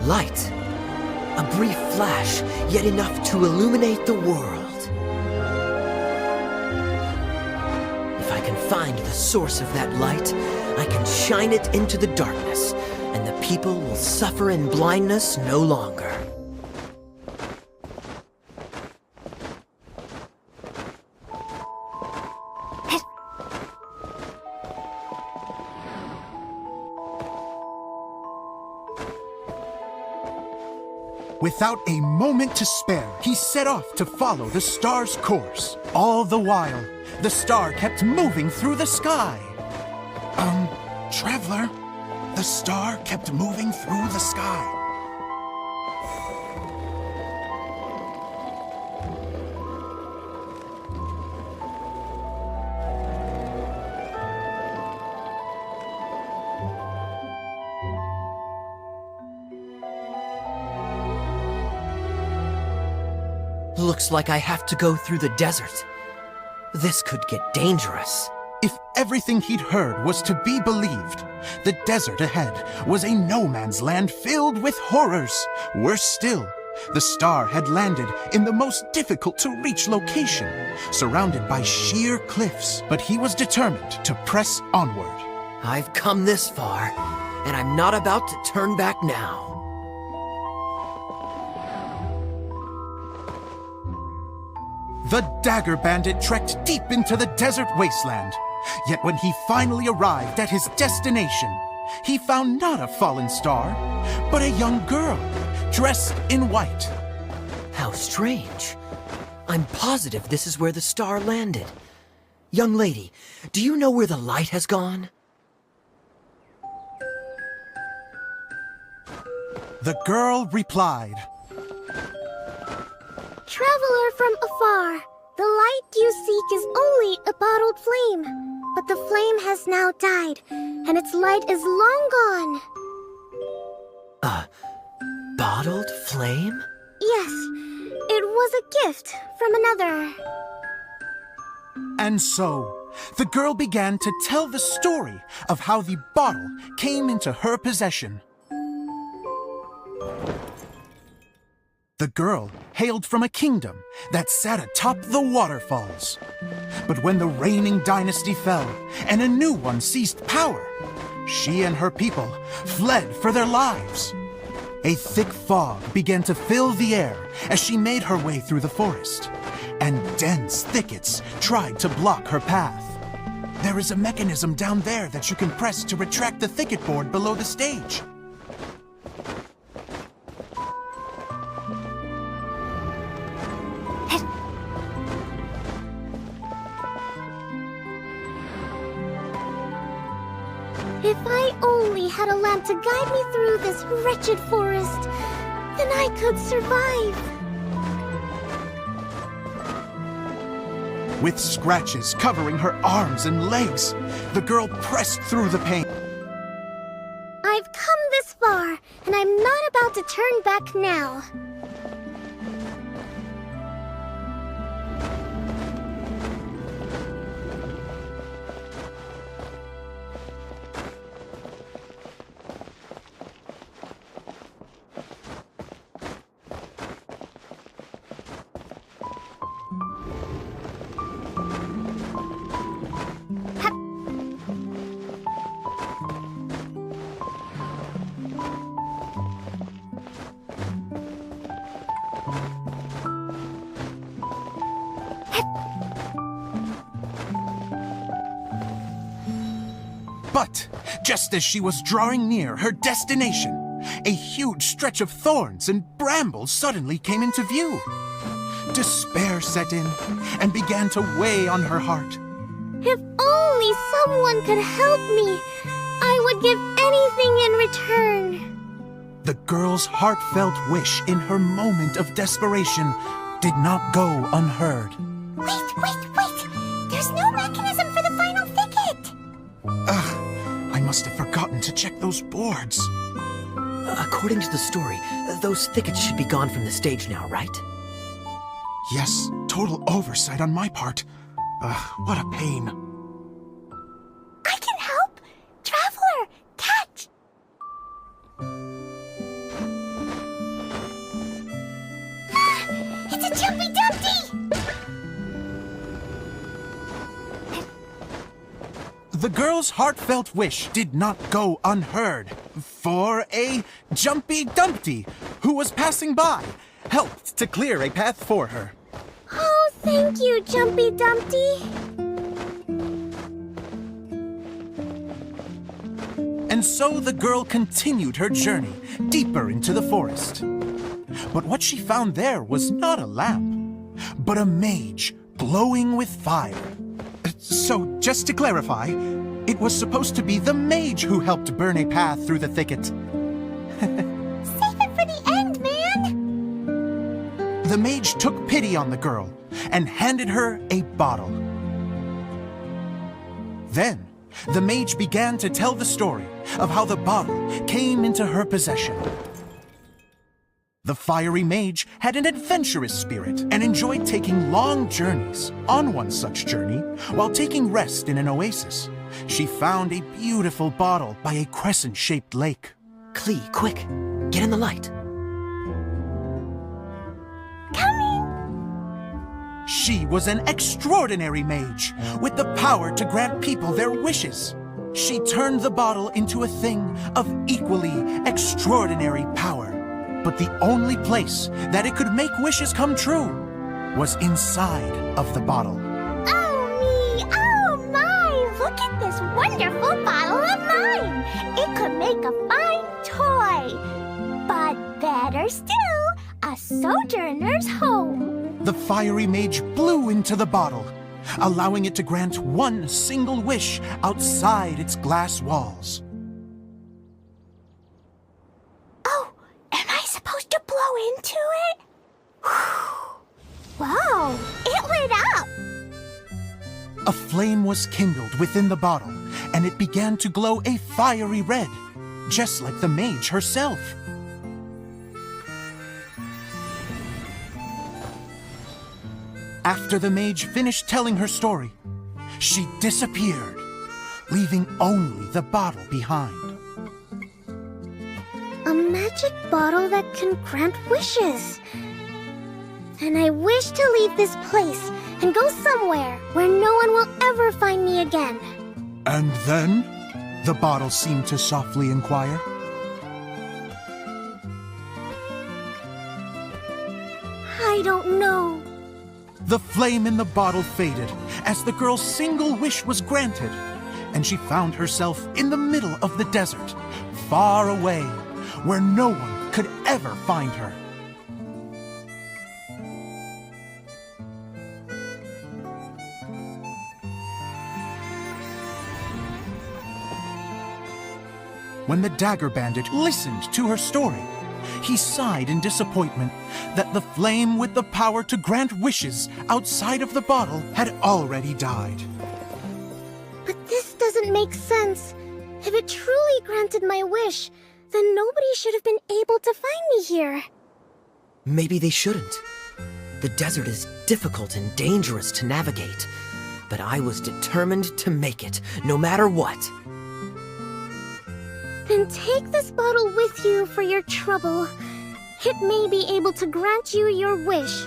Light. A brief flash, yet enough to illuminate the world. If I can find the source of that light, I can shine it into the darkness, and the people will suffer in blindness no longer. Without a moment to spare, he set off to follow the star's course. All the while, the star kept moving through the sky. Traveler, the star kept moving through the sky. Looks like I have to go through the desert. This could get dangerous. If everything he'd heard was to be believed, the desert ahead was a no-man's land filled with horrors. Worse still, the star had landed in the most difficult-to-reach location, surrounded by sheer cliffs. But he was determined to press onward. I've come this far, and I'm not about to turn back now. The Dagger Bandit trekked deep into the desert wasteland. Yet when he finally arrived at his destination, he found not a fallen star, but a young girl, dressed in white. How strange. I'm positive this is where the star landed. Young lady, do you know where the light has gone? The girl replied, Traveler from afar, the light you seek is only a bottled flame. But the flame has now died, and its light is long gone. A bottled flame? Yes, it was a gift from another. And so, the girl began to tell the story of how the bottle came into her possession. The girl hailed from a kingdom that sat atop the waterfalls. But when the reigning dynasty fell and a new one seized power, she and her people fled for their lives. A thick fog began to fill the air as she made her way through the forest, and dense thickets tried to block her path. There is a mechanism down there that you can press to retract the thicket board below the stage. If I only had a lamp to guide me through this wretched forest, then I could survive. With scratches covering her arms and legs, the girl pressed through the pain. I've come this far, and I'm not about to turn back now. But just as she was drawing near her destination, a huge stretch of thorns and brambles suddenly came into view. Despair set in and began to weigh on her heart. If only someone could help me, I would give anything in return. The girl's heartfelt wish in her moment of desperation did not go unheard. Wait! There's no mechanism for the final thicket! Ugh, I must have forgotten to check those boards. According to the story, those thickets should be gone from the stage now, right? Yes, total oversight on my part. What a pain. I can help! Traveler, catch! It's a Jumpy Dumpty! The girl's heartfelt wish did not go unheard, for a Jumpy Dumpty, who was passing by, helped to clear a path for her. Oh, thank you, Jumpy Dumpty. And so the girl continued her journey deeper into the forest. But what she found there was not a lamp, but a mage glowing with fire. So, just to clarify, it was supposed to be the mage who helped burn a path through the thicket. Save it for the end, man! The mage took pity on the girl and handed her a bottle. Then, the mage began to tell the story of how the bottle came into her possession. The fiery mage had an adventurous spirit and enjoyed taking long journeys. On one such journey, while taking rest in an oasis, she found a beautiful bottle by a crescent-shaped lake. Klee, quick! Get in the light! Coming! She was an extraordinary mage, with the power to grant people their wishes. She turned the bottle into a thing of equally extraordinary power. But the only place that it could make wishes come true was inside of the bottle. Oh me! Oh my! Look at this wonderful bottle of mine! It could make a fine toy! But better still, a sojourner's home! The fiery mage blew into the bottle, allowing it to grant one single wish outside its glass walls. Am I supposed to blow into it? Whoa! It lit up! A flame was kindled within the bottle, and it began to glow a fiery red, just like the mage herself. After the mage finished telling her story, she disappeared, leaving only the bottle behind. A magic bottle that can grant wishes. And I wish to leave this place and go somewhere where no one will ever find me again. And then? The bottle seemed to softly inquire. I don't know. The flame in the bottle faded as the girl's single wish was granted, and she found herself in the middle of the desert, far away, where no one could ever find her. When the Dagger Bandit listened to her story, he sighed in disappointment that the flame with the power to grant wishes outside of the bottle had already died. But this doesn't make sense. If it truly granted my wish, then nobody should have been able to find me here. Maybe they shouldn't. The desert is difficult and dangerous to navigate, but I was determined to make it, no matter what. Then take this bottle with you for your trouble. It may be able to grant you your wish,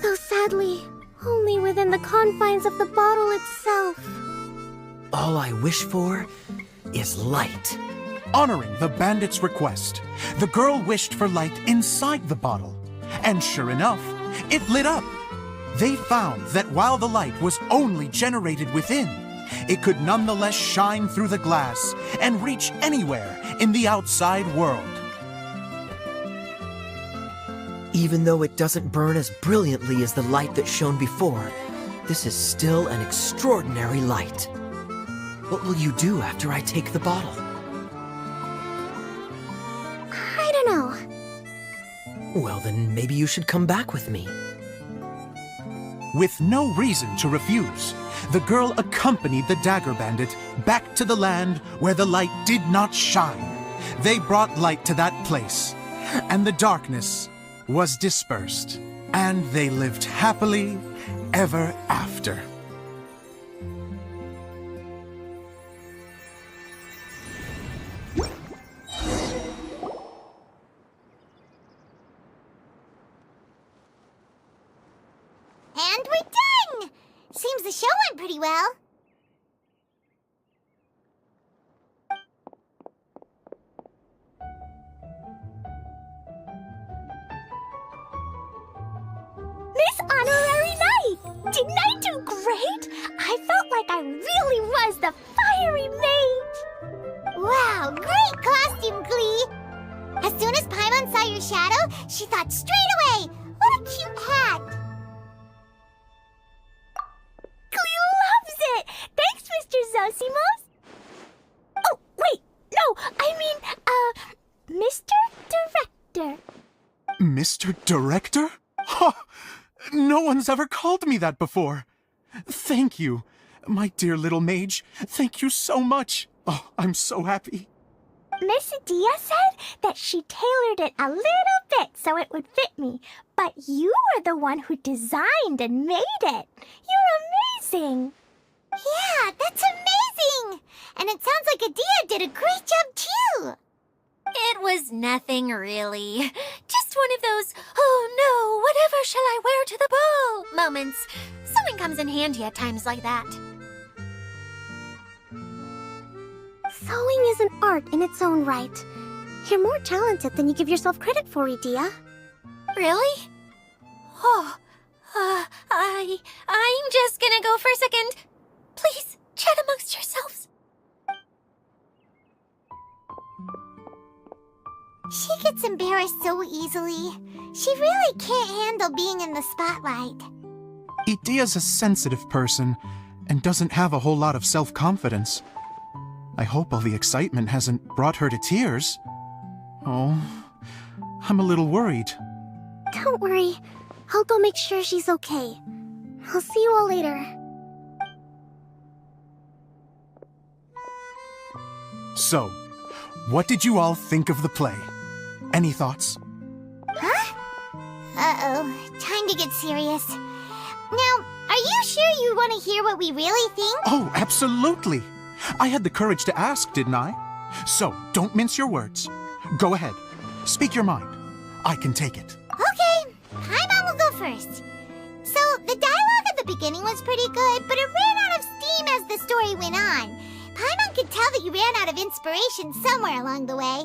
though sadly, only within the confines of the bottle itself. All I wish for is light. Honoring the bandit's request, the girl wished for light inside the bottle, and sure enough, it lit up. They found that while the light was only generated within, it could nonetheless shine through the glass and reach anywhere in the outside world. Even though it doesn't burn as brilliantly as the light that shone before, this is still an extraordinary light. What will you do after I take the bottle? I don't know. Well, then maybe you should come back with me. With no reason to refuse, the girl accompanied the Dagger Bandit back to the land where the light did not shine. They brought light to that place, and the darkness was dispersed, and they lived happily ever after. And we're done! Seems the show went pretty well. Miss Honorary Knight! Didn't I do great? I felt like I really was the fiery mage! Wow, great costume, Glee! As soon as Paimon saw your shadow, she thought straight away, what a cute hat! Glee loves it! Thanks, Mr. Zosimos! Oh, wait, no, I mean, Mr. Director. Mr. Director? Ha! No one's ever called me that before. Thank you, my dear little mage. Thank you so much. Oh, I'm so happy. Miss Adia said that she tailored it a little bit so it would fit me, but you were the one who designed and made it. You're amazing. Yeah, that's amazing! And it sounds like Adia did a great job too! It was nothing really. Just one of those, oh no, whatever shall I wear to the ball moments. Sewing comes in handy at times like that. Sewing is an art in its own right. You're more talented than you give yourself credit for, Adia. Really? Oh, I'm just gonna go for a second. Please, chat amongst yourselves. She gets embarrassed so easily. She really can't handle being in the spotlight. Idia's a sensitive person and doesn't have a whole lot of self-confidence. I hope all the excitement hasn't brought her to tears. Oh, I'm a little worried. Don't worry. I'll go make sure she's okay. I'll see you all later. So, what did you all think of the play? Any thoughts? Huh? Uh-oh. Time to get serious. Now, are you sure you want to hear what we really think? Oh, absolutely. I had the courage to ask, didn't I? So, don't mince your words. Go ahead. Speak your mind. I can take it. Okay. Paimon will go first. So, the dialogue at the beginning was pretty good, but it ran out of steam as the story went on. Paimon could tell that you ran out of inspiration somewhere along the way.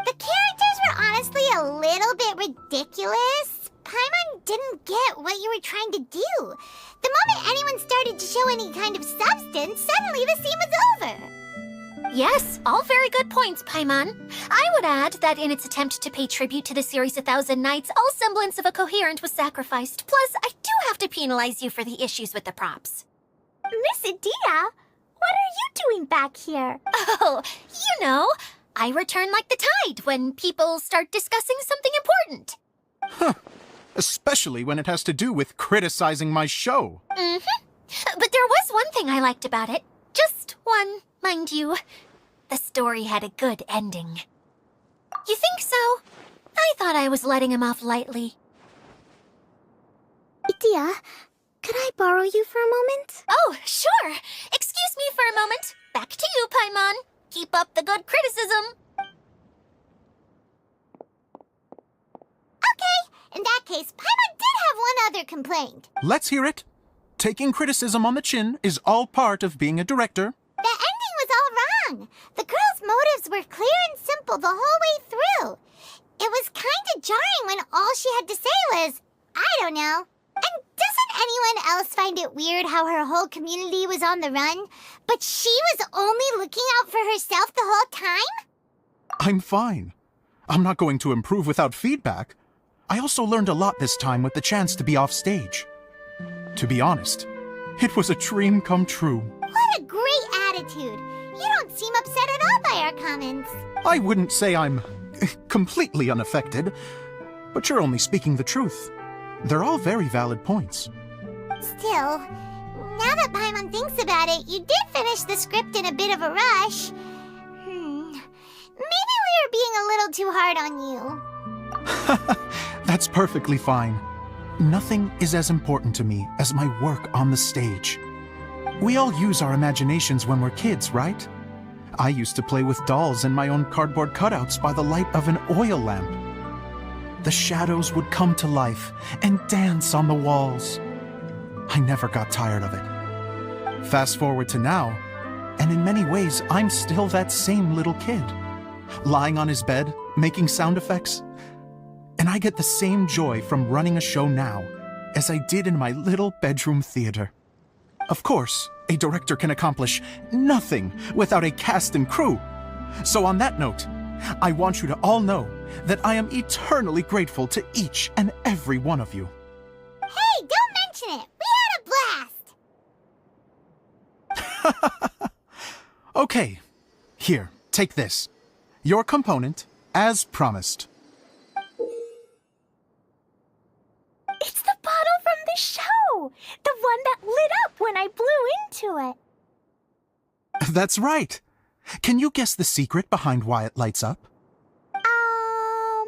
The characters were honestly a little bit ridiculous. Paimon didn't get what you were trying to do. The moment anyone started to show any kind of substance, suddenly the scene was over. Yes, all very good points, Paimon. I would add that in its attempt to pay tribute to the series 1,000 Nights, all semblance of a coherent was sacrificed. Plus, I do have to penalize you for the issues with the props. Miss Adia, what are you doing back here? Oh, you know, I return like the tide when people start discussing something important. Huh. Especially when it has to do with criticizing my show. Mm-hmm. But there was one thing I liked about it. Just one, mind you. The story had a good ending. You think so? I thought I was letting him off lightly. Adia, could I borrow you for a moment? Oh, sure. Excuse me for a moment. Back to you, Paimon. Keep up the good criticism. Okay, in that case, Paimon did have one other complaint. Let's hear it. Taking criticism on the chin is all part of being a director. The ending was all wrong. The girl's motives were clear and simple the whole way through. It was kind of jarring when all she had to say was, I don't know. And doesn't anyone else find it weird how her whole community was on the run, but she was only looking out for herself the whole time? I'm fine. I'm not going to improve without feedback. I also learned a lot this time with the chance to be off stage. To be honest, it was a dream come true. What a great attitude! You don't seem upset at all by our comments. I wouldn't say I'm completely unaffected, but you're only speaking the truth. They're all very valid points. Still, now that Paimon thinks about it, you did finish the script in a bit of a rush. Maybe we were being a little too hard on you. That's perfectly fine. Nothing is as important to me as my work on the stage. We all use our imaginations when we're kids, right? I used to play with dolls and my own cardboard cutouts by the light of an oil lamp. The shadows would come to life and dance on the walls. I never got tired of it. Fast forward to now, and in many ways, I'm still that same little kid, lying on his bed, making sound effects. And I get the same joy from running a show now as I did in my little bedroom theater. Of course, a director can accomplish nothing without a cast and crew. So on that note, I want you to all know that I am eternally grateful to each and every one of you. Hey, don't mention it! We had a blast! Okay, here, take this. Your component, as promised. It's the bottle from the show! The one that lit up when I blew into it. That's right. Can you guess the secret behind why it lights up? Oh,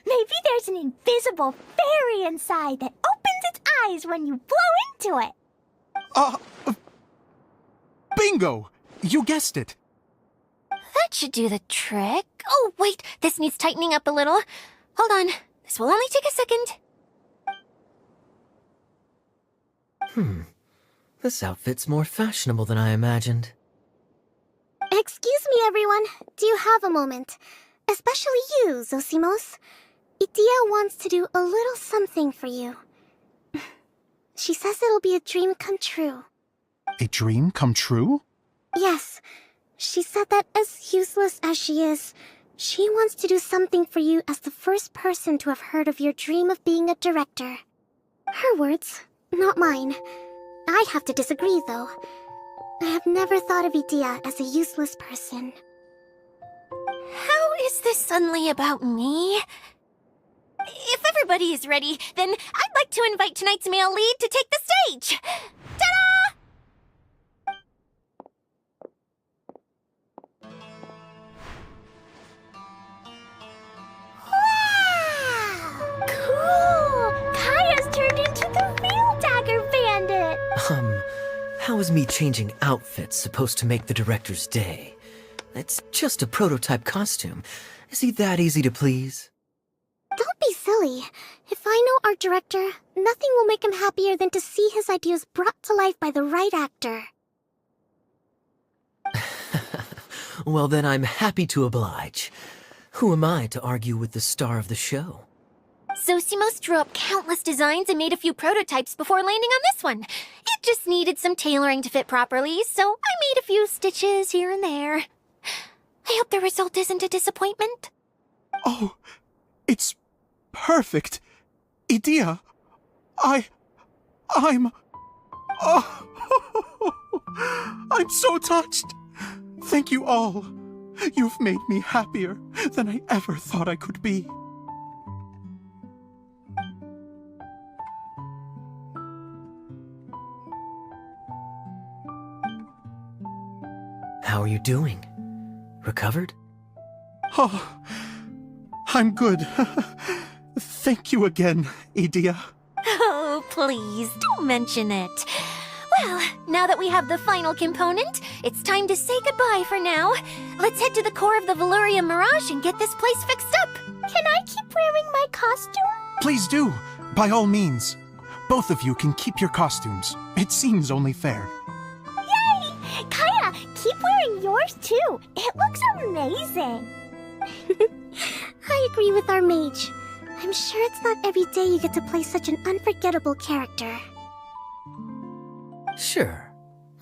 maybe there's an invisible fairy inside that opens its eyes when you blow into it. Bingo! You guessed it. That should do the trick. Oh, wait, this needs tightening up a little. Hold on, this will only take a second. This outfit's more fashionable than I imagined. Excuse me, everyone. Do you have a moment? Especially you, Zosimos. Idia wants to do a little something for you. She says it'll be a dream come true. A dream come true? Yes. She said that as useless as she is, she wants to do something for you as the first person to have heard of your dream of being a director. Her words, not mine. I'd have to disagree, though. I have never thought of Idia as a useless person. How is this suddenly about me? If everybody is ready, then I'd like to invite tonight's male lead to take the stage. Ta-da! Wow! Cool! Kaya's turned into the real Dagger Bandit! How is me changing outfits supposed to make the director's day? It's just a prototype costume. Is he that easy to please? Don't be silly. If I know our director, nothing will make him happier than to see his ideas brought to life by the right actor. Well, then I'm happy to oblige. Who am I to argue with the star of the show? Zosimos drew up countless designs and made a few prototypes before landing on this one. It just needed some tailoring to fit properly, so I made a few stitches here and there. I hope the result isn't a disappointment. Oh, it's perfect. Idia, I'm so touched. Thank you all. You've made me happier than I ever thought I could be. How are you doing? Recovered? Oh, I'm good. Thank you again, Idia. Oh, please, don't mention it. Well, now that we have the final component, it's time to say goodbye for now. Let's head to the core of the Valuria Mirage and get this place fixed up. Can I keep wearing my costume? Please do, by all means. Both of you can keep your costumes. It seems only fair. Yay! Kaya, keep wearing yours too. It looks amazing. I agree with our mage. I'm I'm sure it's not every day you get to play such an unforgettable character. Sure.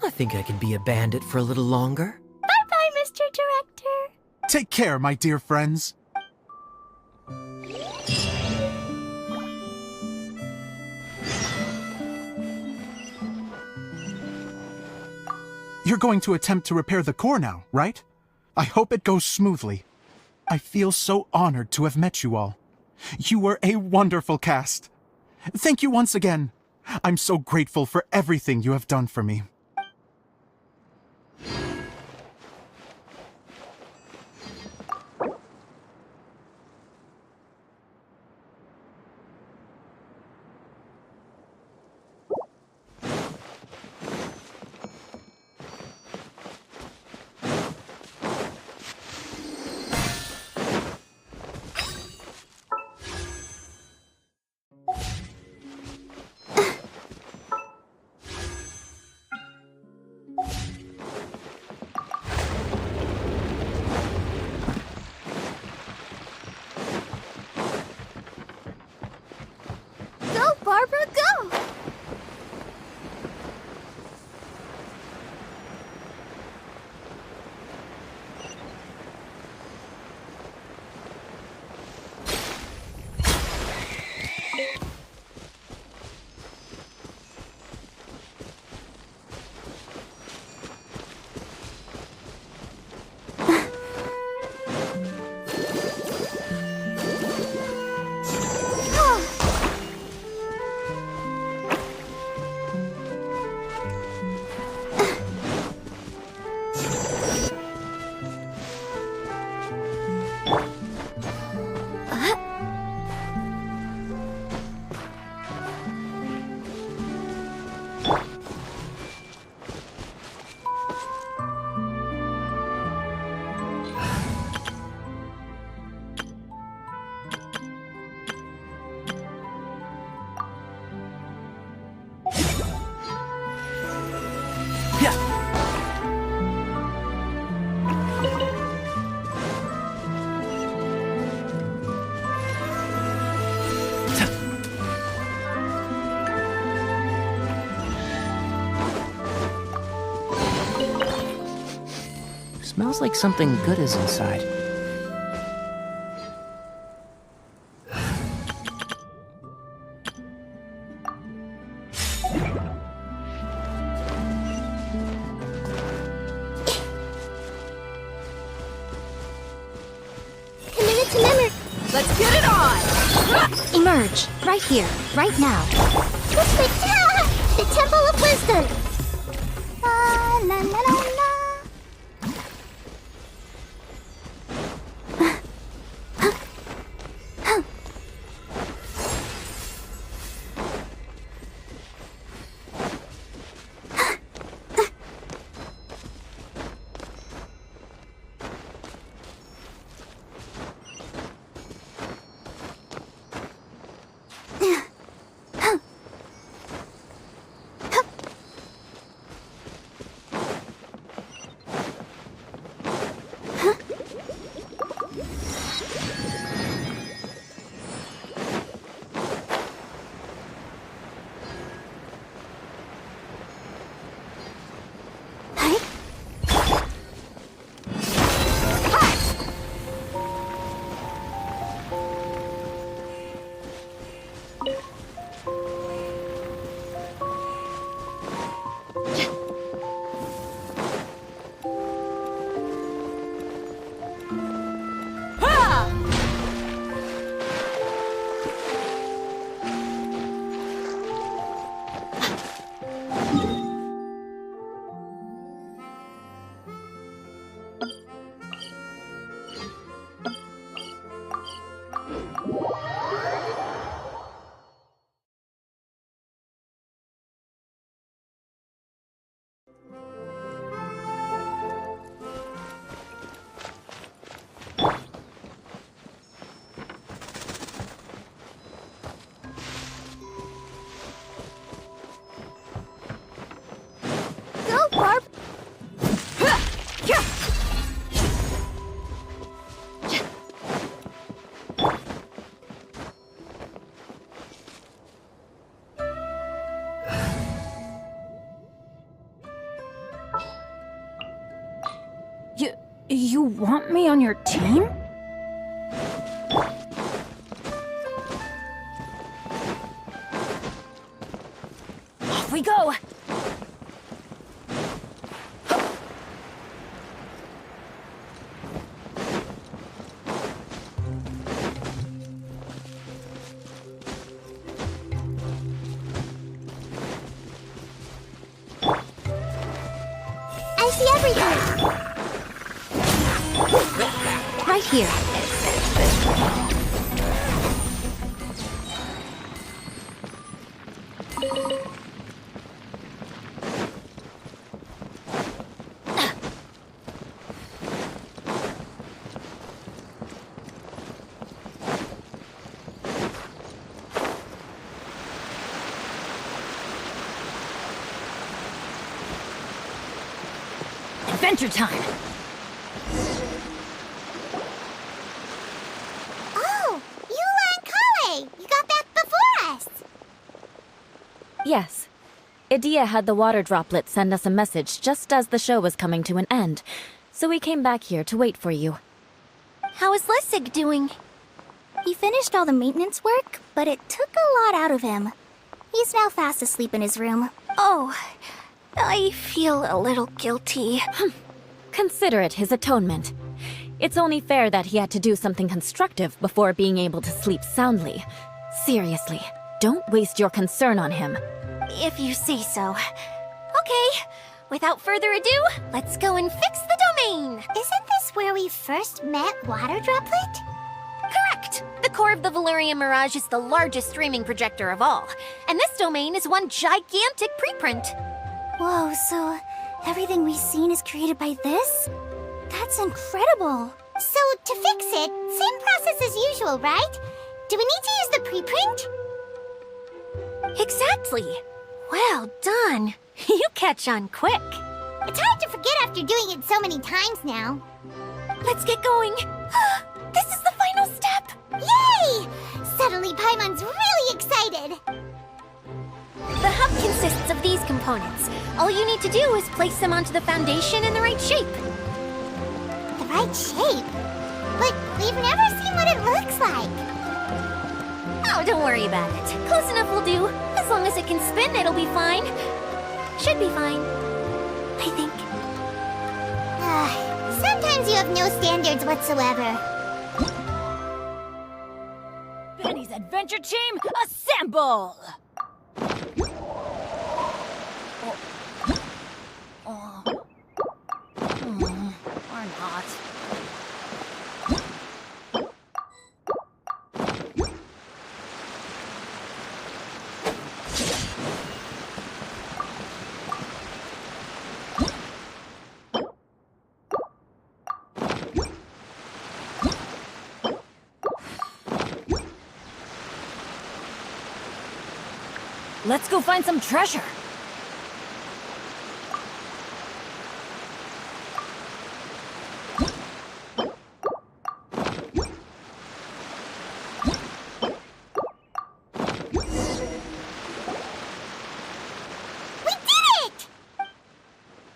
I think I can be a bandit for a little longer. Bye-bye, Mr. Director. Take care, my dear friends. You're going to attempt to repair the core now, right? I hope it goes smoothly. I feel so honored to have met you all. You were a wonderful cast. Thank you once again. I'm so grateful for everything you have done for me. Go, Barbara, go! Smells like something good is inside. Committed to memory. Let's get it on! Emerge, right here, right now. The Temple of Wisdom. La la la la la. You want me on your team? Off we go! I see everything! Right here. Adventure time! Oh, Eula and Kale! You got back before us! Yes. Idea had the water droplet send us a message just as the show was coming to an end, so we came back here to wait for you. How is Lessig doing? He finished all the maintenance work, but it took a lot out of him. He's now fast asleep in his room. Oh, I feel a little guilty. Consider it his atonement. It's only fair that he had to do something constructive before being able to sleep soundly. Seriously, don't waste your concern on him. If you say so. Okay, without further ado, let's go and fix the domain! Isn't this where we first met Water Droplet? Correct! The core of the Valerian Mirage is the largest streaming projector of all, and this domain is one gigantic preprint. Whoa, so everything we've seen is created by this? That's incredible! So, to fix it, same process as usual, right? Do we need to use the preprint? Exactly! Well done! You catch on quick. It's hard to forget after doing it so many times now. Let's get going! This is the final step! Yay! Suddenly Paimon's really excited! The hub consists of these components. All you need to do is place them onto the foundation in the right shape. The right shape? But we've never seen what it looks like. Oh, don't worry about it. Close enough will do. As long as it can spin, it'll be fine. Should be fine. I think. Sometimes you have no standards whatsoever. Benny's adventure team, assemble! Or not. Let's go find some treasure!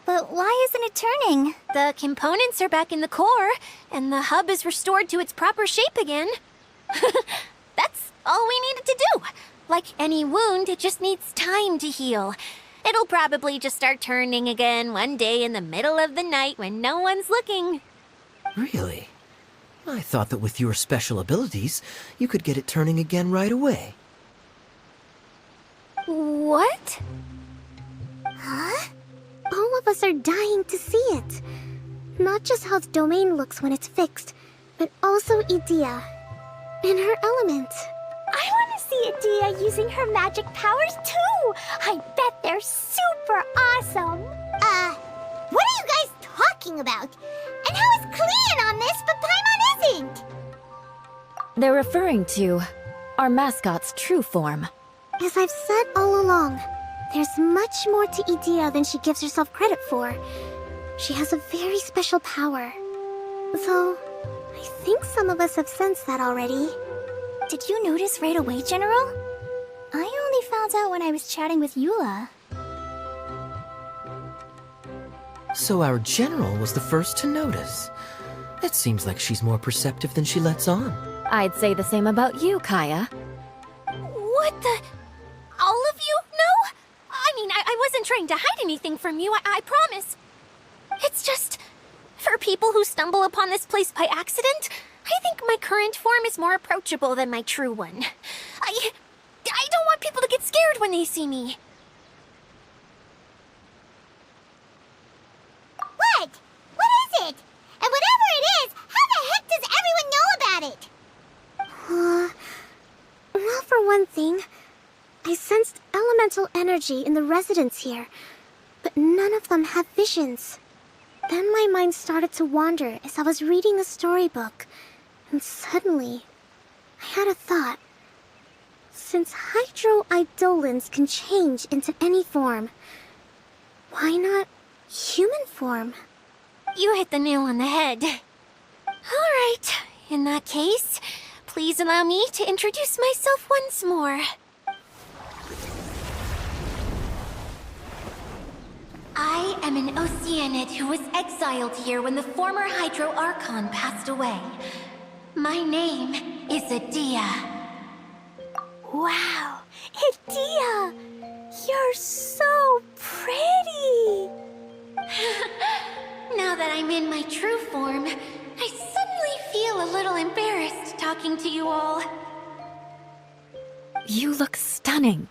But why isn't it turning? The components are back in the core, and the hub is restored to its proper shape again. That's all we needed to do. Like any wound, it just needs time to heal. It'll probably just start turning again one day in the middle of the night when no one's looking. Really? I thought that with your special abilities, you could get it turning again right away. What? Huh? All of us are dying to see it. Not just how the domain looks when it's fixed, but also Idea. And her element. I want to see Idea using her magic powers too! I bet they're super awesome! What are you guys talking about? And how is Kleon on this, but Paimon isn't? They're referring to our mascot's true form. As I've said all along, there's much more to Idea than she gives herself credit for. She has a very special power. Though, I think some of us have sensed that already. Did you notice right away, General? I only found out when I was chatting with Eula. So our general was the first to notice. It seems like she's more perceptive than she lets on. I'd say the same about you, Kaya. What the? All of you? No? I mean, I wasn't trying to hide anything from you, I promise. It's just, for people who stumble upon this place by accident, I think my current form is more approachable than my true one. I don't want people to get scared when they see me. What? What is it? And whatever it is, how the heck does everyone know about it? Well, for one thing, I sensed elemental energy in the residents here, but none of them have visions. Then my mind started to wander as I was reading a storybook, and suddenly, I had a thought. Since hydro-eidolons can change into any form, why not human form? You hit the nail on the head. All right, in that case, please allow me to introduce myself once more. I am an Oceanid who was exiled here when the former Hydro Archon passed away. My name is Adia. Wow, Adia! You're so pretty! Now that I'm in my true form, I suddenly feel a little embarrassed talking to you all. You look stunning.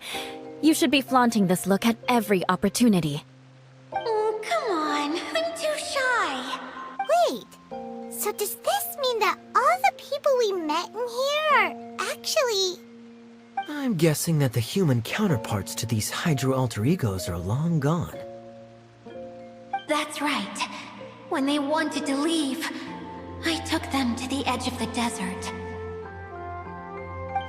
You should be flaunting this look at every opportunity. Oh, come on. I'm too shy. Wait, so does this mean that all the people we met in here are actually... I'm guessing that the human counterparts to these Hydro alter egos are long gone. That's right. When they wanted to leave, I took them to the edge of the desert.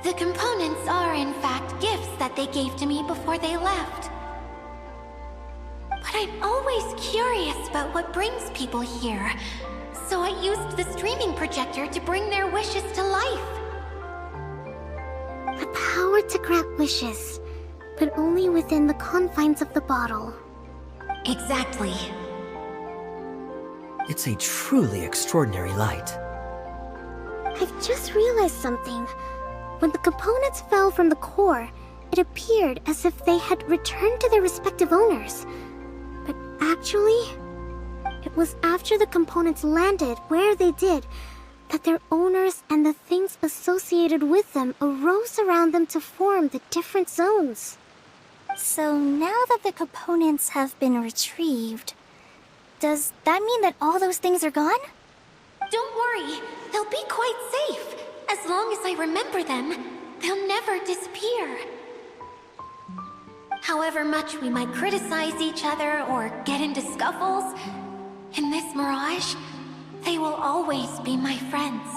The components are, in fact, gifts that they gave to me before they left. But I'm always curious about what brings people here, so I used the streaming projector to bring their wishes to life. The power to grant wishes, but only within the confines of the bottle. Exactly. It's a truly extraordinary light. I've just realized something. When the components fell from the core, it appeared as if they had returned to their respective owners. But actually, it was after the components landed where they did that their owners and the things associated with them arose around them to form the different zones. So now that the components have been retrieved, does that mean that all those things are gone? Don't worry, they'll be quite safe. As long as I remember them, they'll never disappear. However much we might criticize each other or get into scuffles, in this mirage, they will always be my friends.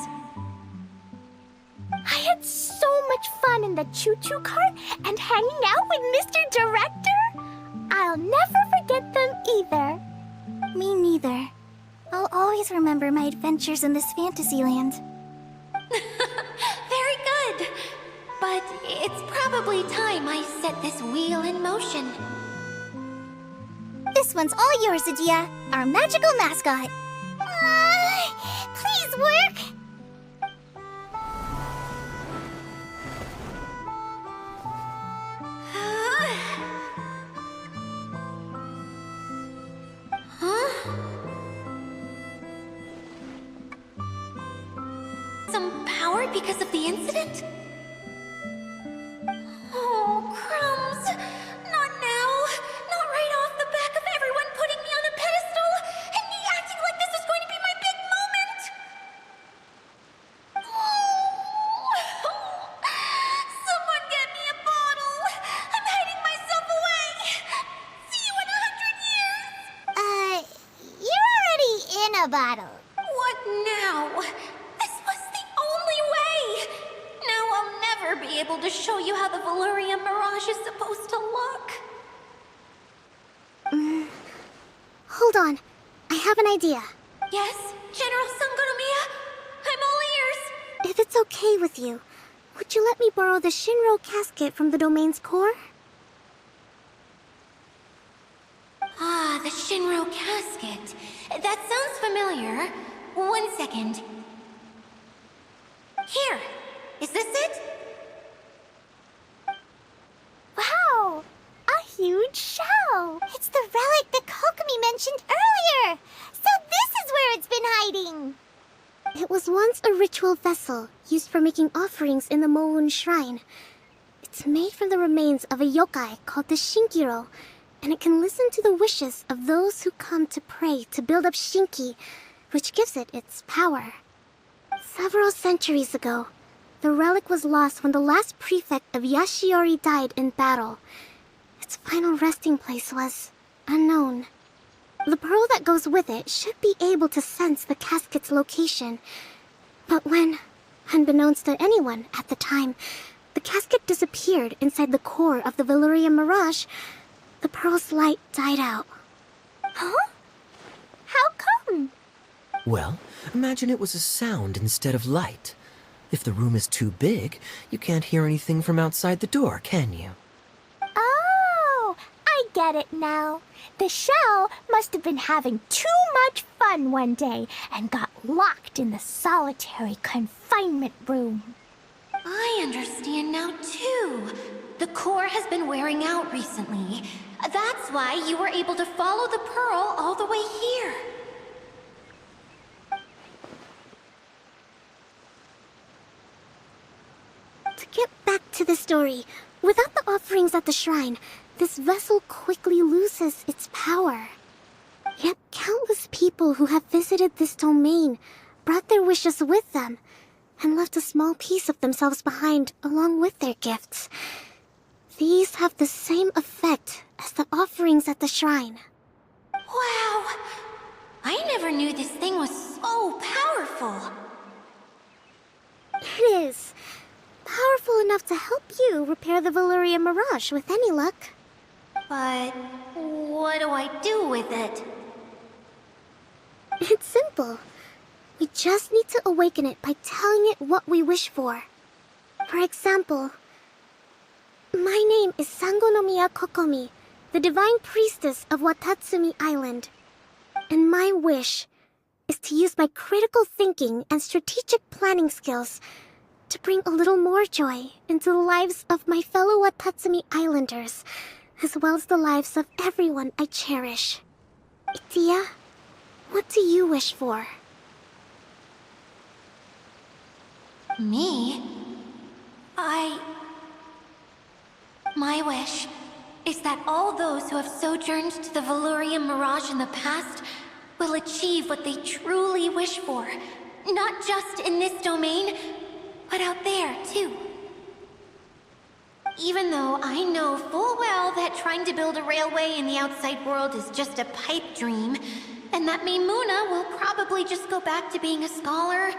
I had so much fun in the choo-choo cart and hanging out with Mr. Director. I'll never forget them either. Me neither. I'll always remember my adventures in this fantasy land. Very good. But it's probably time I set this wheel in motion. This one's all yours, Adia, our magical mascot. Please work. Some power because of the incident? Oh, crumbs. Not now. Not right off the back of everyone putting me on a pedestal and me acting like this is going to be my big moment. Someone get me a bottle. I'm hiding myself away. See you in 100 years. You're already in a bottle. What now? This was the only way. Now I'll never be able to show you how the Valurian Mirage is supposed to look. Hold on. I have an idea. Yes, General Sangonomiya? I'm all ears. If it's okay with you, would you let me borrow the Shinro casket from the domain's core? Ah, the Shinro casket. That sounds familiar. 1 second. Here, is this it? Wow! A huge shell! It's the relic that Kokomi mentioned earlier! So this is where it's been hiding! It was once a ritual vessel used for making offerings in the Moon Shrine. It's made from the remains of a yokai called the Shinkiro, and it can listen to the wishes of those who come to pray to build up Shinki, which gives it its power. Several centuries ago, the relic was lost when the last prefect of Yashiori died in battle. Its final resting place was unknown. The pearl that goes with it should be able to sense the casket's location. But when, unbeknownst to anyone at the time, the casket disappeared inside the core of the Valyria Mirage, the pearl's light died out. Huh? How come? Well, imagine it was a sound instead of light. If the room is too big, you can't hear anything from outside the door, can you? Oh, I get it now. The shell must have been having too much fun one day and got locked in the solitary confinement room. I understand now, too. The core has been wearing out recently. That's why you were able to follow the pearl all the way here. To get back to the story, without the offerings at the shrine, this vessel quickly loses its power. Yet countless people who have visited this domain brought their wishes with them, and left a small piece of themselves behind along with their gifts. These have the same effect as the offerings at the shrine. Wow! I never knew this thing was so powerful. It is. Powerful enough to help you repair the Valyria Mirage with any luck. But what do I do with it? It's simple. We just need to awaken it by telling it what we wish for. For example, my name is Sangonomiya Kokomi, the divine priestess of Watatsumi Island. And my wish is to use my critical thinking and strategic planning skills to bring a little more joy into the lives of my fellow Watatsumi Islanders, as well as the lives of everyone I cherish. Itia, what do you wish for? Me? My wish is that all those who have sojourned to the Valyria Mirage in the past will achieve what they truly wish for. Not just in this domain, but out there, too. Even though I know full well that trying to build a railway in the outside world is just a pipe dream, and that Maimuna will probably just go back to being a scholar.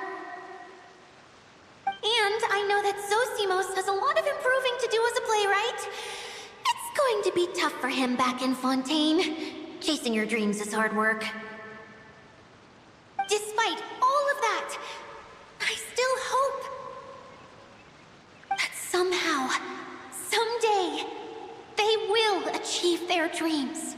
And I know that Zosimos has a lot of improving to do as a playwright. It's going to be tough for him back in Fontaine. Chasing your dreams is hard work. Despite all of that, I still hope that somehow, someday, they will achieve their dreams.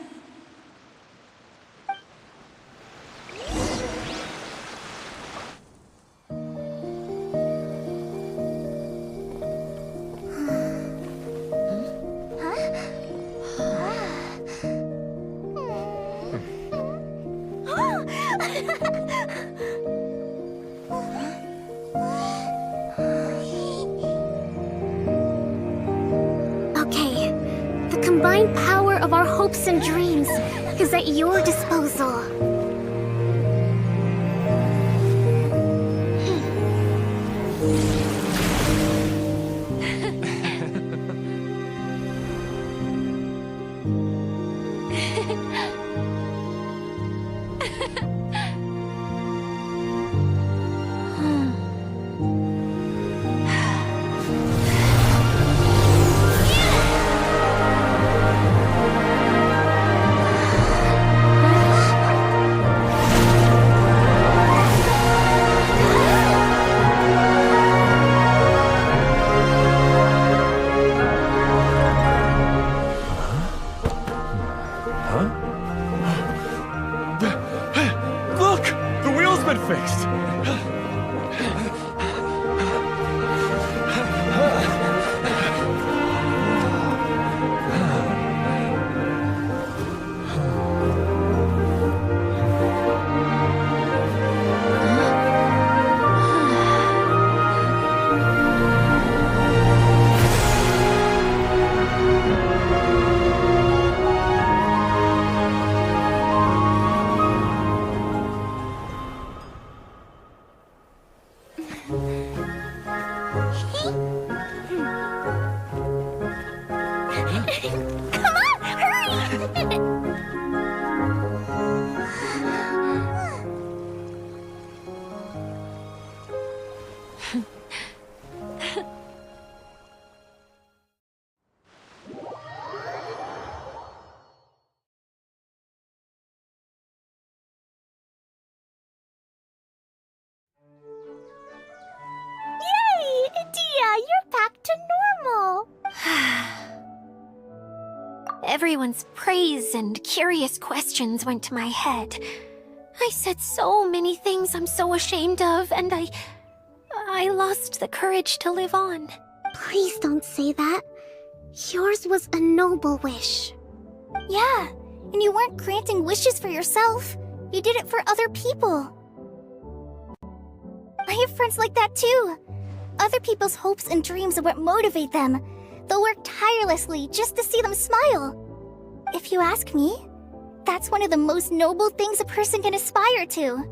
Okay, the combined power of our hopes and dreams is at your disposal. Yay! Dia, you're back to normal! Everyone's praise and curious questions went to my head. I said so many things I'm so ashamed of, and I lost the courage to live on. Please don't say that. Yours was a noble wish. Yeah, and you weren't granting wishes for yourself. You did it for other people. I have friends like that too. Other people's hopes and dreams are what motivate them. They'll work tirelessly just to see them smile. If you ask me, that's one of the most noble things a person can aspire to.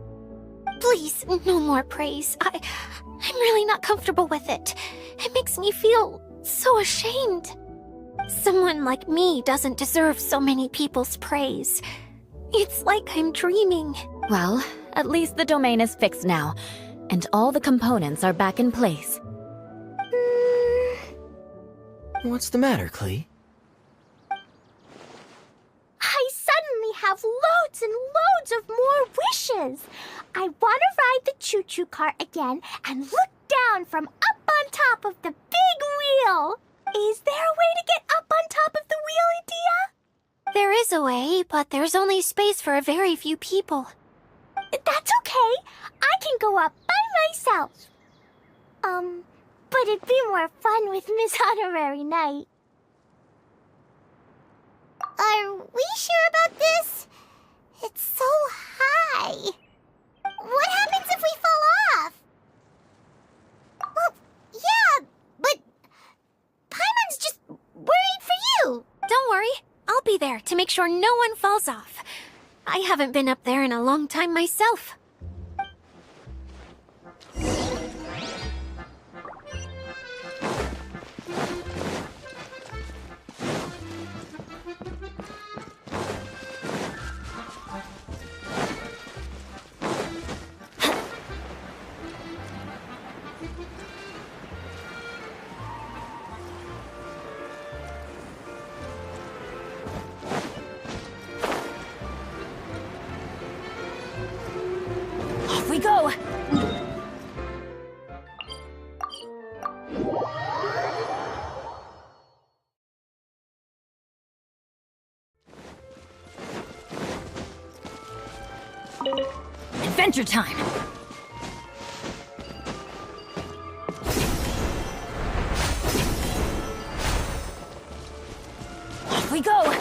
Please, no more praise. I'm really not comfortable with it. It makes me feel so ashamed. Someone like me doesn't deserve so many people's praise. It's like I'm dreaming. Well, at least the domain is fixed now, and all the components are back in place. What's the matter, Klee? I suddenly have loads and loads of more wishes. I want to ride the choo-choo cart again and look down from up on top of the big wheel. Is there a way to get up on top of the wheel, Dia? There is a way, but there's only space for a very few people. That's okay. I can go up by myself. But it'd be more fun with Miss Honorary Knight. Are we sure about this? It's so high. What happens if we fall off? Well, yeah, but Paimon's just worried for you. Don't worry, I'll be there to make sure no one falls off. I haven't been up there in a long time myself. Off we go! Adventure time! Off we go!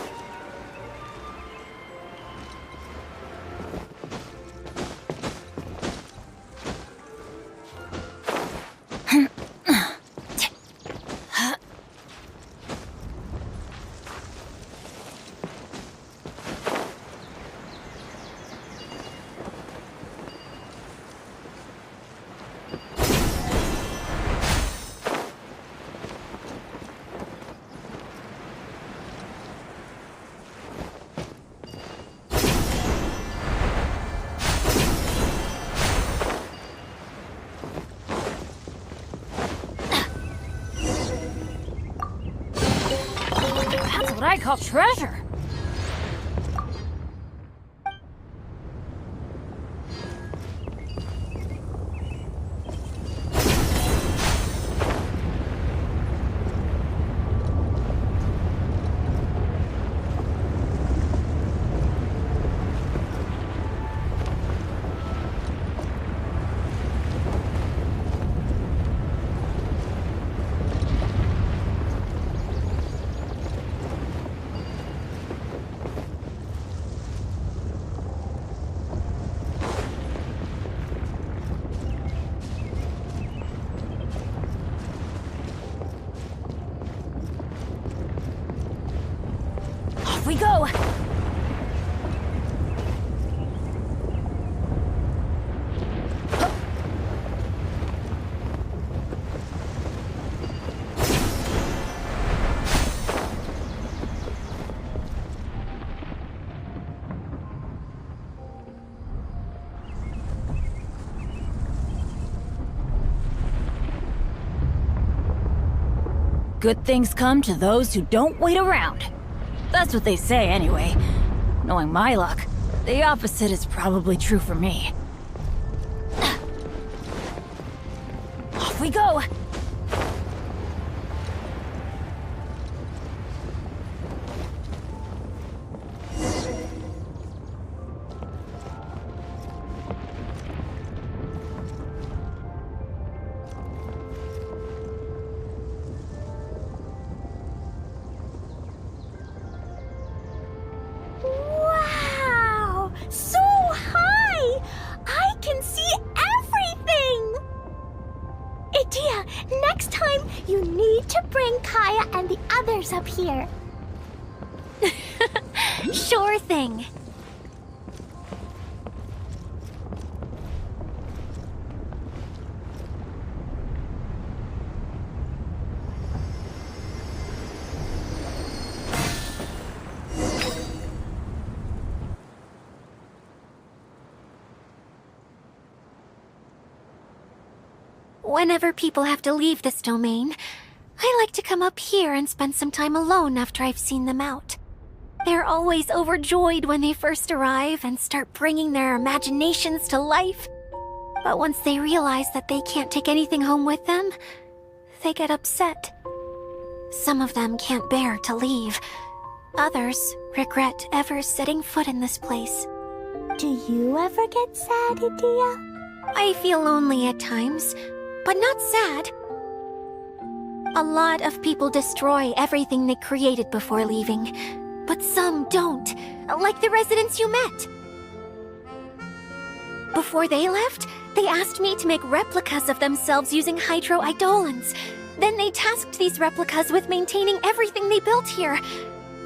That's what I call treasure! Off we go! Good things come to those who don't wait around. That's what they say anyway. Knowing my luck, the opposite is probably true for me. Off we go! Wow! So high! I can see everything! Idea, next time you need to bring Kaya and the others up here. Sure thing. Whenever people have to leave this domain, I like to come up here and spend some time alone after I've seen them out. They're always overjoyed when they first arrive and start bringing their imaginations to life. But once they realize that they can't take anything home with them, they get upset. Some of them can't bear to leave. Others regret ever setting foot in this place. Do you ever get sad, Idea? I feel lonely at times, but not sad. A lot of people destroy everything they created before leaving, but some don't, like the residents you met. Before they left, they asked me to make replicas of themselves using hydro-eidolons. Then they tasked these replicas with maintaining everything they built here,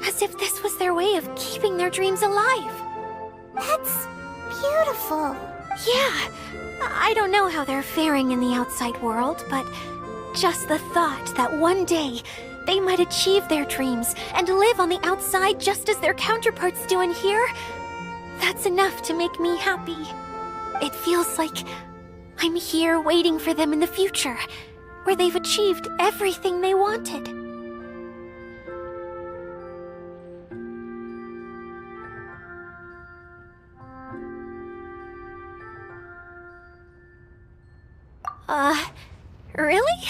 as if this was their way of keeping their dreams alive. That's beautiful. Yeah, I don't know how they're faring in the outside world, but just the thought that one day they might achieve their dreams and live on the outside just as their counterparts do in here, that's enough to make me happy. It feels like I'm here waiting for them in the future, where they've achieved everything they wanted. Really?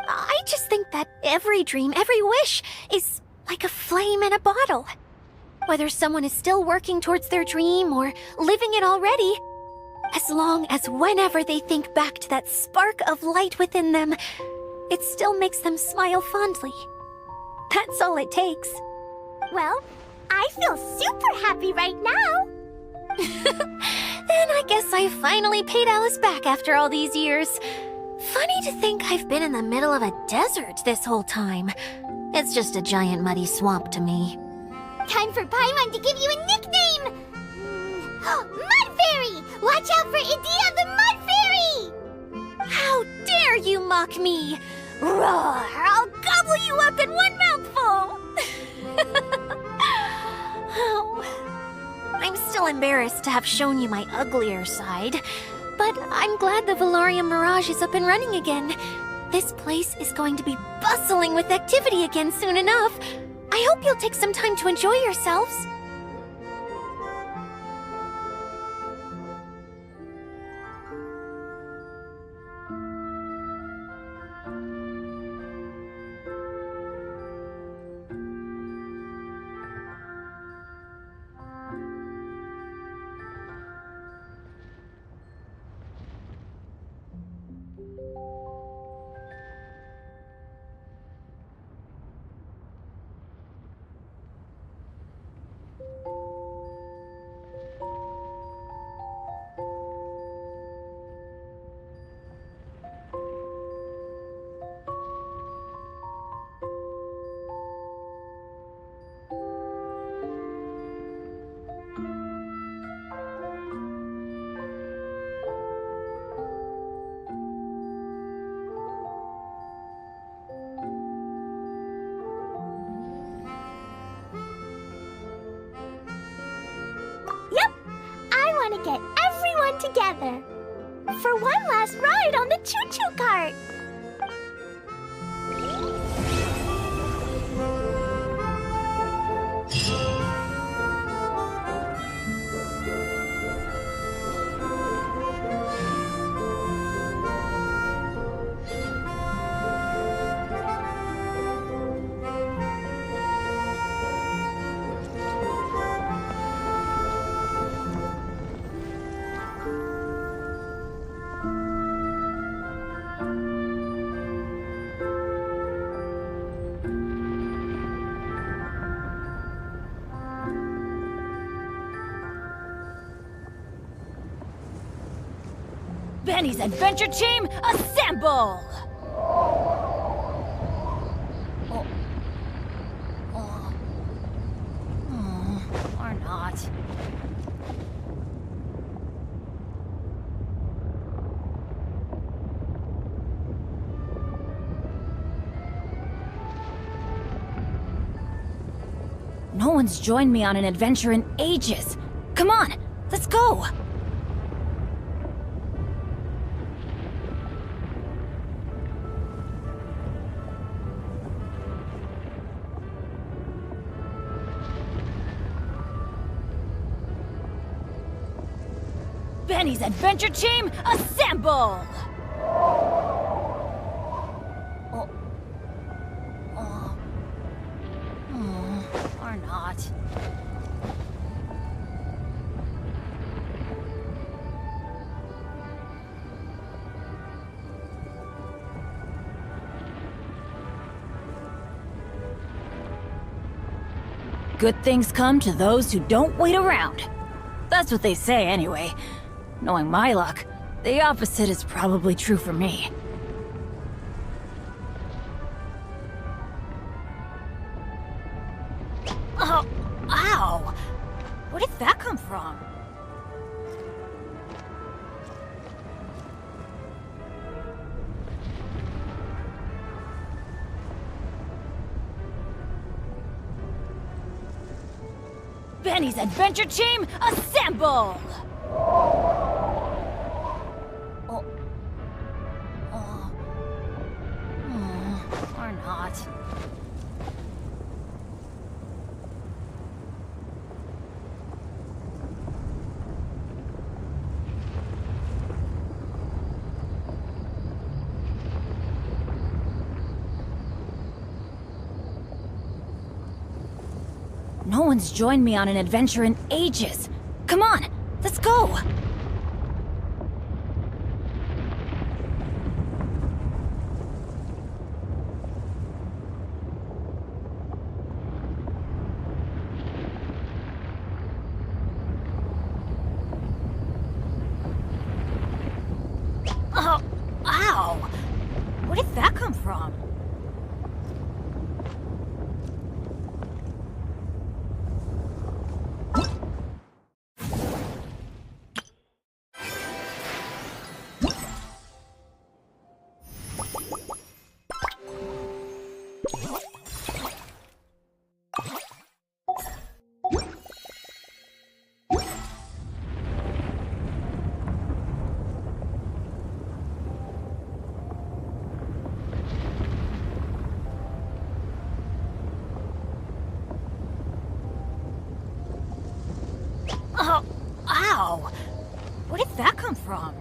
I just think that every dream, every wish, is like a flame in a bottle. Whether someone is still working towards their dream or living it already, as long as whenever they think back to that spark of light within them, it still makes them smile fondly. That's all it takes. Well, I feel super happy right now. Then I guess I finally paid Alice back after all these years. Funny to think I've been in the middle of a desert this whole time. It's just a giant muddy swamp to me. Time for Paimon to give you a nickname! Mud Fairy! Watch out for Idea the Mud Fairy! How dare you mock me! Roar! I'll gobble you up in one mouthful! Oh, I'm still embarrassed to have shown you my uglier side, but I'm glad the Valorium Mirage is up and running again. This place is going to be bustling with activity again soon enough. I hope you'll take some time to enjoy yourselves. To get everyone together for one last ride on the choo-choo cart. Benny's adventure team, assemble! Or not. No one's joined me on an adventure in ages. Come on, let's go! Benny's adventure team, assemble! Or not. Good things come to those who don't wait around. That's what they say anyway. Knowing my luck, the opposite is probably true for me. Oh, ow! Where did that come from? Benny's adventure team, assemble! Or not. No one's joined me on an adventure in ages. Come on, let's go! Oh, ow! Where did that come from? Oh, ow! Where did that come from?